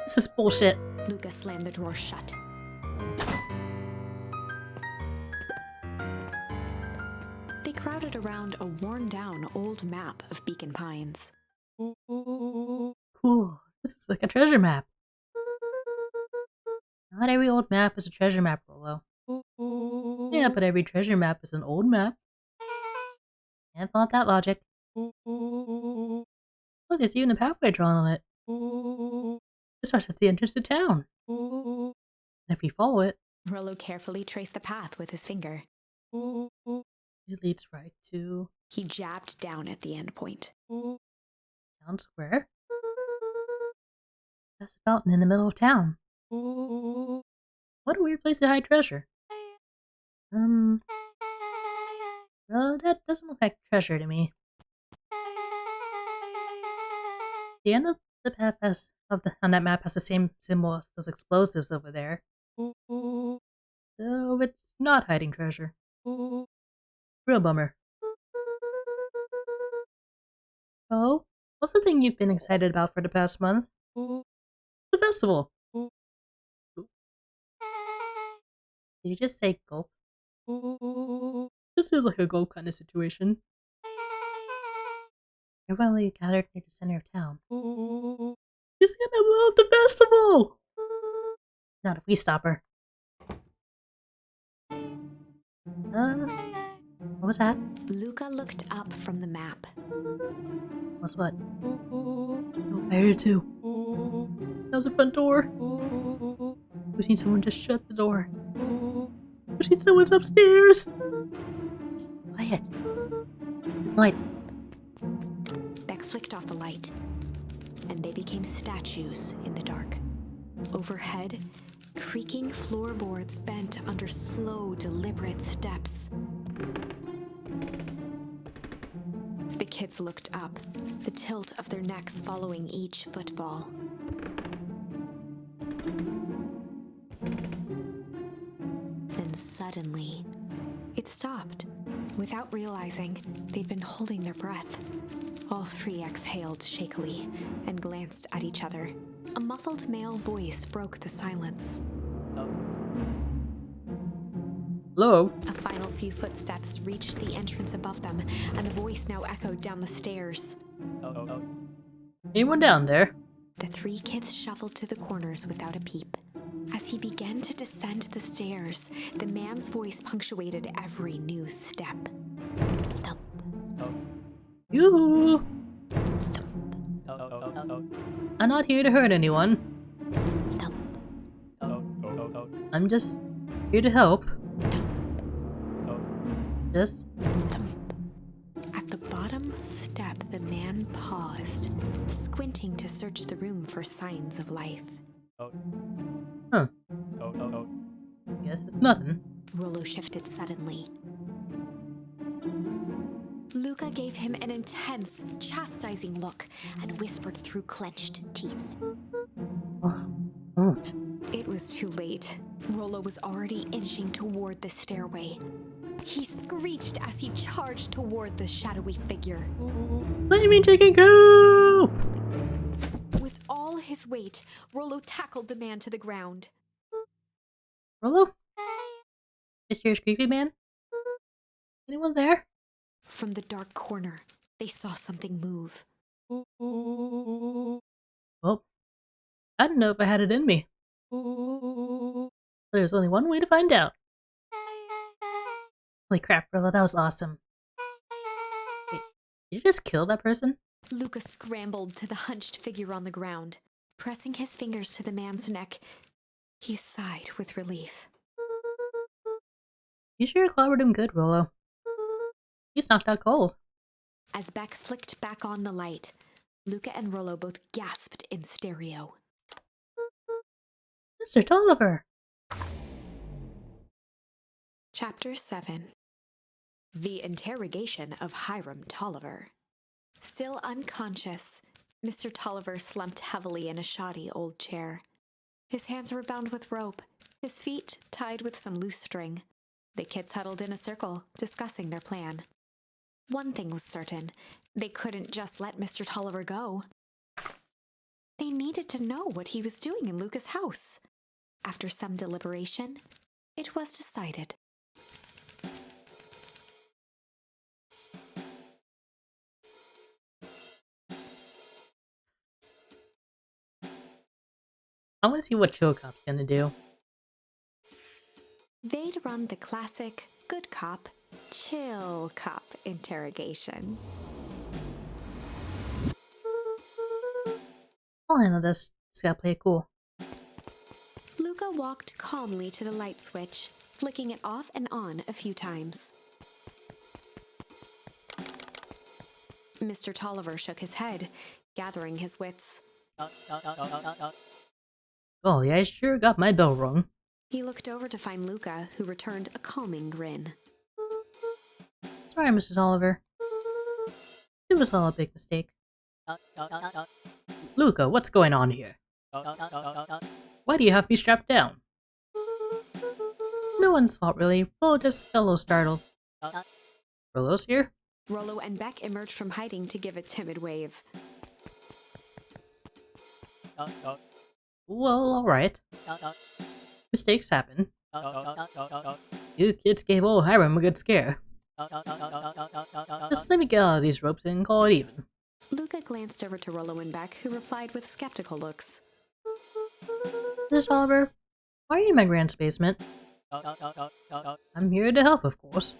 This is bullshit. Luca slammed the drawer shut. They crowded around a worn-down old map of Beacon Pines. Cool. This is like a treasure map. Not every old map is a treasure map, Rollo. Yeah, but every treasure map is an old map. Can't fault that logic. Look, there's even a pathway drawn on it. It starts at the entrance to town. And if you follow it, Rollo carefully traced the path with his finger. it leads right to He jabbed down at the end point. Town Square. That's a fountain in the middle of town. What a weird place to hide treasure. Well, that doesn't look like treasure to me. The end of the path on that map has the same symbol as those explosives over there. So it's not hiding treasure. Real bummer. Oh, what's the thing you've been excited about for the past month? The festival. Did you just say gulp? This feels like a gulp kind of situation. Everyone gathered near the center of town. He's gonna blow up the festival! Not if we stop her. What was that? Luca looked up from the map. Was what? Oh, I heard it too. That was the front door. We need someone to shut the door. We need someone's upstairs. Quiet. Lights. Beck flicked off the light, and they became statues in the dark. Overhead, creaking floorboards bent under slow, deliberate steps. The kids looked up, the tilt of their necks following each footfall. Then suddenly, it stopped. Without realizing, they'd been holding their breath. All three exhaled shakily and glanced at each other. A muffled male voice broke the silence. Hello? A final few footsteps reached the entrance above them, and the voice now echoed down the stairs. Anyone down there? The three kids shuffled to the corners without a peep. As he began to descend the stairs, the man's voice punctuated every new step. Thump, You. thump, I'm not here to hurt anyone. thump, I'm just here to help. Just thump. At the bottom step, the man paused, squinting to search the room for signs of life. huh. Guess it's nothing. Rollo shifted suddenly. Luca gave him an intense, chastising look and whispered through clenched teeth. Oh, won't. It was too late. Rollo was already inching toward the stairway. He screeched as he charged toward the shadowy figure. Let me chicken coop! With all his weight, Rollo tackled the man to the ground. Rollo? Mysterious creepy man? Anyone there? From the dark corner, they saw something move. Well, I didn't know if I had it in me. There's only one way to find out. Holy crap, Rilla, that was awesome. Wait, did you just kill that person? Luca scrambled to the hunched figure on the ground. Pressing his fingers to the man's neck, he sighed with relief. You sure clobbered him good, Rollo. He's knocked out cold. As Beck flicked back on the light, Luca and Rollo both gasped in stereo. Mr. Tolliver! Chapter 7. The Interrogation of Hiram Tolliver. Still unconscious, Mr. Tolliver slumped heavily in a shoddy old chair. His hands were bound with rope, his feet tied with some loose string. The kids huddled in a circle, discussing their plan. One thing was certain, they couldn't just let Mr. Tolliver go. They needed to know what he was doing in Luca's house. After some deliberation, it was decided. I want to see what Chillicot's gonna do. They'd run the classic good cop, chill cop interrogation. I'll handle this. Just gotta play it cool. Luca walked calmly to the light switch, flicking it off and on a few times. Mr. Tolliver shook his head, gathering his wits. Oh, yeah, I sure got my bell rung. He looked over to find Luca, who returned a calming grin. Sorry, Mrs. Oliver. It was all a big mistake. Luca, what's going on here? Why do you have me strapped down? No one's fault, really. Rollo just got a little startled. Rollo's here? Rollo and Beck emerged from hiding to give a timid wave. Well, alright. Mistakes happen. You kids gave old Hiram a good scare. Just let me get out of these ropes and call it even. Luca glanced over to Rollo and Beck, who replied with skeptical looks. Mrs. Oliver, why are you in my grand's basement? I'm here to help, of course.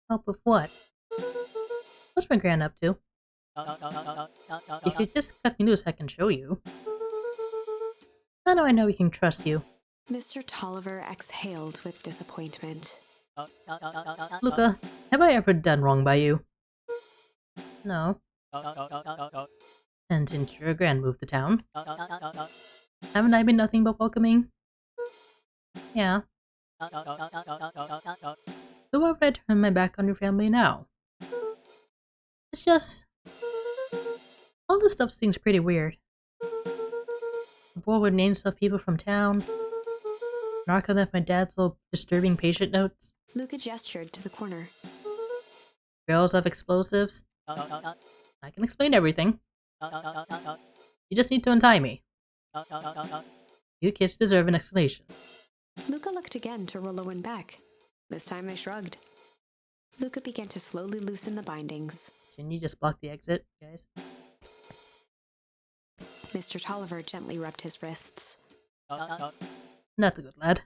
Help with what? What's my grand up to? If you just cut me loose, I can show you. How do I know we can trust you? Mr. Tolliver exhaled with disappointment. Luca, have I ever done wrong by you? No. And since your grand moved to town, haven't I been nothing but welcoming? Yeah. So why would I turn my back on your family now? It's just... all this stuff seems pretty weird. The board with names of people from town. An archive of my dad's old disturbing patient notes. Luca gestured to the corner. Barrels of explosives. I can explain everything. You just need to untie me. You kids deserve an explanation. Luca looked again to Rollo and Beck. This time they shrugged. Luca began to slowly loosen the bindings. Shouldn't you just block the exit, guys? Mr. Tolliver gently rubbed his wrists. That's a good lad.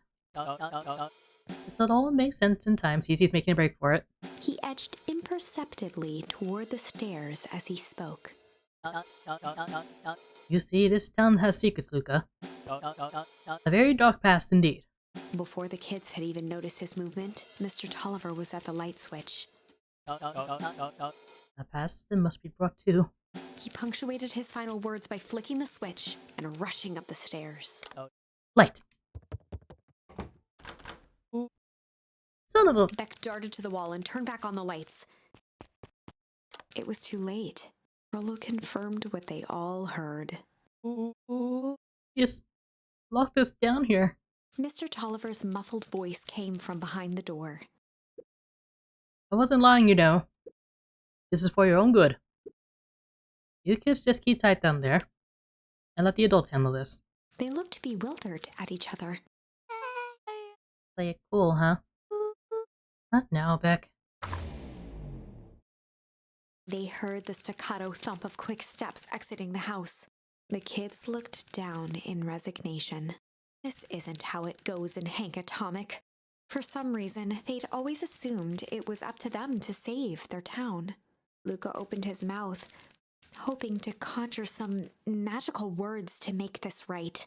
This all makes sense in time. Cece's making a break for it. He edged imperceptibly toward the stairs as he spoke. You see, this town has secrets, Luca. A very dark past indeed. Before the kids had even noticed his movement, Mr. Tolliver was at the light switch. A past that must be brought to. He punctuated his final words by flicking the switch and rushing up the stairs. Light. Son of a... Beck darted to the wall and turned back on the lights. It was too late. Rollo confirmed what they all heard. Yes. Lock this down here. Mr. Tolliver's muffled voice came from behind the door. I wasn't lying, you know. This is for your own good. You kids just keep tight down there. And let the adults handle this. They looked bewildered at each other. Play it cool, huh? Not now, Beck. They heard the staccato thump of quick steps exiting the house. The kids looked down in resignation. This isn't how it goes in Hank Atomic. For some reason, they'd always assumed it was up to them to save their town. Luca opened his mouth, hoping to conjure some magical words to make this right.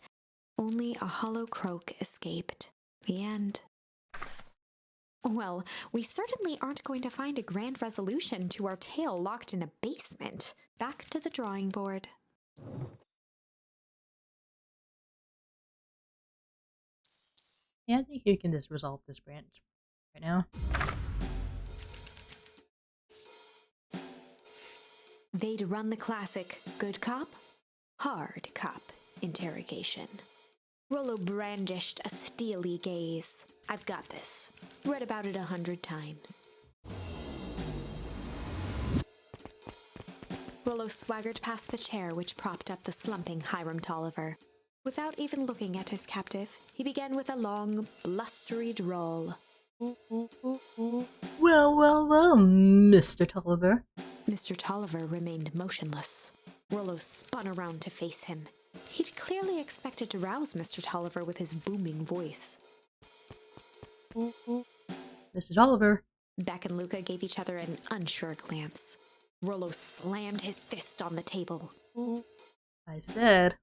Only a hollow croak escaped. The end. Well, we certainly aren't going to find a grand resolution to our tale locked in a basement. Back to the drawing board. Yeah, I think you can just resolve this branch right now. They'd run the classic good cop, hard cop interrogation. Rollo brandished a steely gaze. I've got this. Read about it 100 times. Rollo swaggered past the chair which propped up the slumping Hiram Tolliver. Without even looking at his captive, he began with a long, blustery drawl. Well, Mr. Tolliver. Mr. Tolliver remained motionless. Rollo spun around to face him. He'd clearly expected to rouse Mr. Tolliver with his booming voice. Mr. Tolliver. Beck and Luca gave each other an unsure glance. Rollo slammed his fist on the table. I said,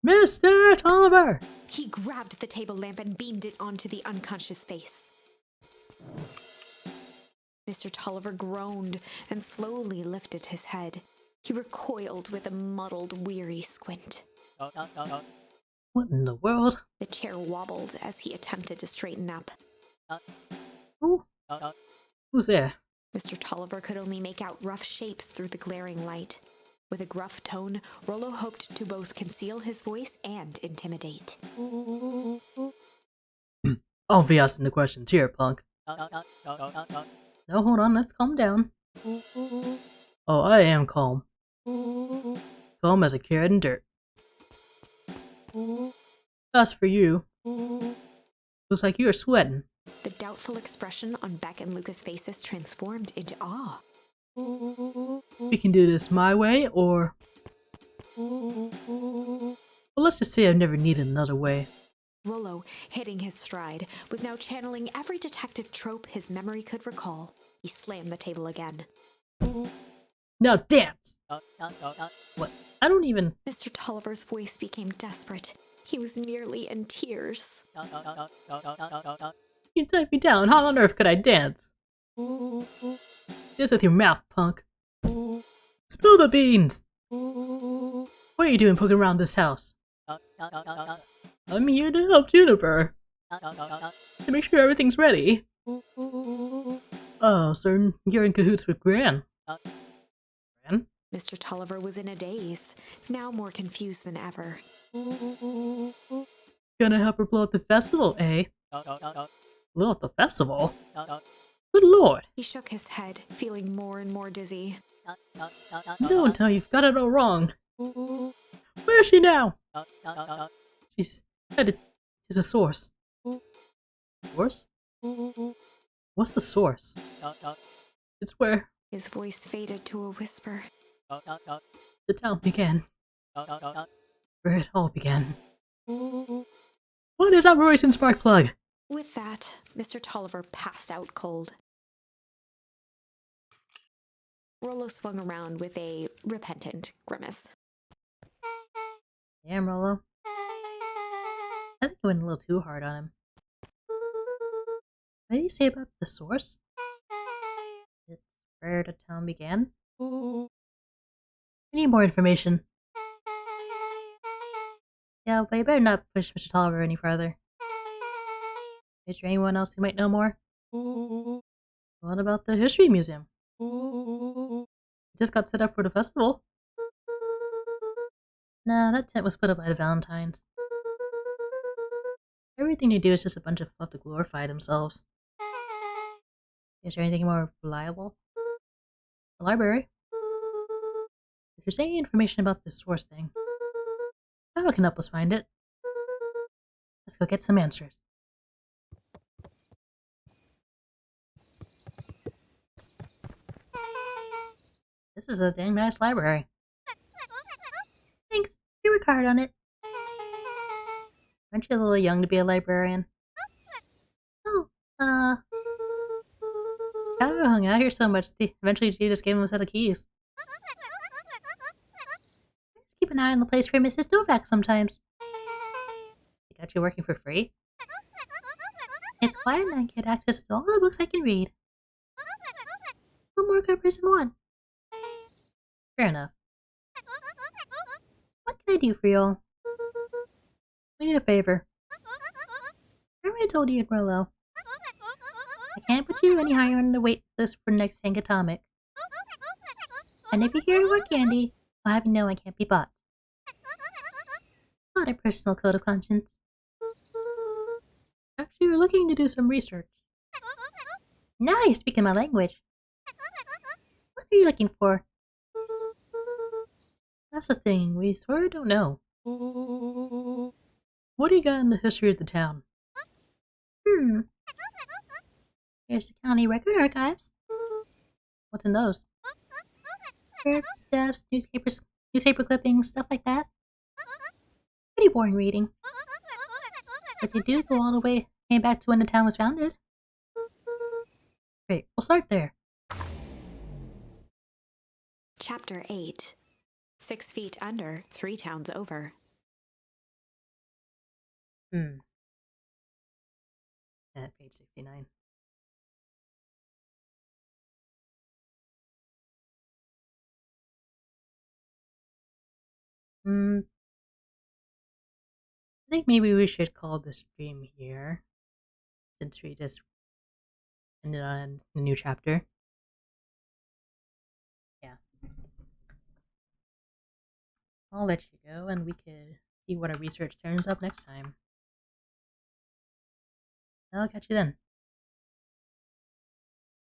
Mr. Tolliver! He grabbed the table lamp and beamed it onto the unconscious face. Mr. Tolliver groaned and slowly lifted his head. He recoiled with a muddled, weary squint. What in the world? The chair wobbled as he attempted to straighten up. Who? Who's there? Mr. Tolliver could only make out rough shapes through the glaring light. With a gruff tone, Rollo hoped to both conceal his voice and intimidate. I'll be asking the questions here, punk. No, hold on, let's calm down. Oh, I am calm. Calm as a carrot in dirt. As for you, looks like you're sweating. The doubtful expression on Beck and Luca's faces transformed into awe. We can do this my way, or... Well, let's just say I've never needed another way. Rollo, hitting his stride, was now channeling every detective trope his memory could recall. He slammed the table again. Now dance! What? I don't even... Mr. Tolliver's voice became desperate. He was nearly in tears. You type me down. How on earth could I dance? Dance with your mouth, punk. Spill the beans! What are you doing poking around this house? I'm here to help Juniper. To make sure everything's ready. Oh, so you're in cahoots with Gran. Gran? Mr. Tolliver was in a daze, now more confused than ever. Gonna help her blow up the festival, eh? Blow up the festival? Good lord! He shook his head, feeling more and more dizzy. No, you've got it all wrong. Where is she now? She's headed to the source. Source? What's the source? It's where His voice faded to a whisper. the town began. Where it all began. What is Operation Sparkplug? With that, Mr. Tolliver passed out cold. Rollo swung around with a repentant grimace. Damn, Rollo. I think I went a little too hard on him. What did you say about the source? It's where the town began? We need more information. Yeah, but you better not push Mr. Tolliver any further. Is there anyone else who might know more? What about the History Museum? It just got set up for the festival. Nah, that tent was put up by the Valentines. Everything they do is just a bunch of fluff to glorify themselves. Is there anything more reliable? The library? If there's any information about this source thing, Shadow can help us find it. Let's go get some answers. This is a dang nice library. Thanks. You work hard on it. Aren't you a little young to be a librarian? Oh, Kyle hung out here so much, eventually she just gave him a set of keys. Just keep an eye on the place for Mrs. Novak sometimes. They got you working for free? It's quiet and I get access to all the books I can read. One more good person one. Fair enough. What can I do for y'all? We need a favor. I already told you in Rolo. I can't put you any higher on the wait list for next Hank Atomic. And if you hear more candy, I'll have you know I can't be bought. Not a personal code of conscience. Actually, we're looking to do some research. Now you're speaking my language. What are you looking for? That's the thing, we sort of don't know. What do you got in the history of the town? Here's the county record archives. What's in those? Scripts, steps, newspaper clippings, stuff like that. Pretty boring reading. But they do go all the way back to when the town was founded. Great, we'll start there. Chapter 8. 6 feet under, 3 towns over. At page 69. I think maybe we should call the stream here, since we just ended on a new chapter. Yeah. I'll let you go, and we could see what our research turns up next time. I'll catch you then.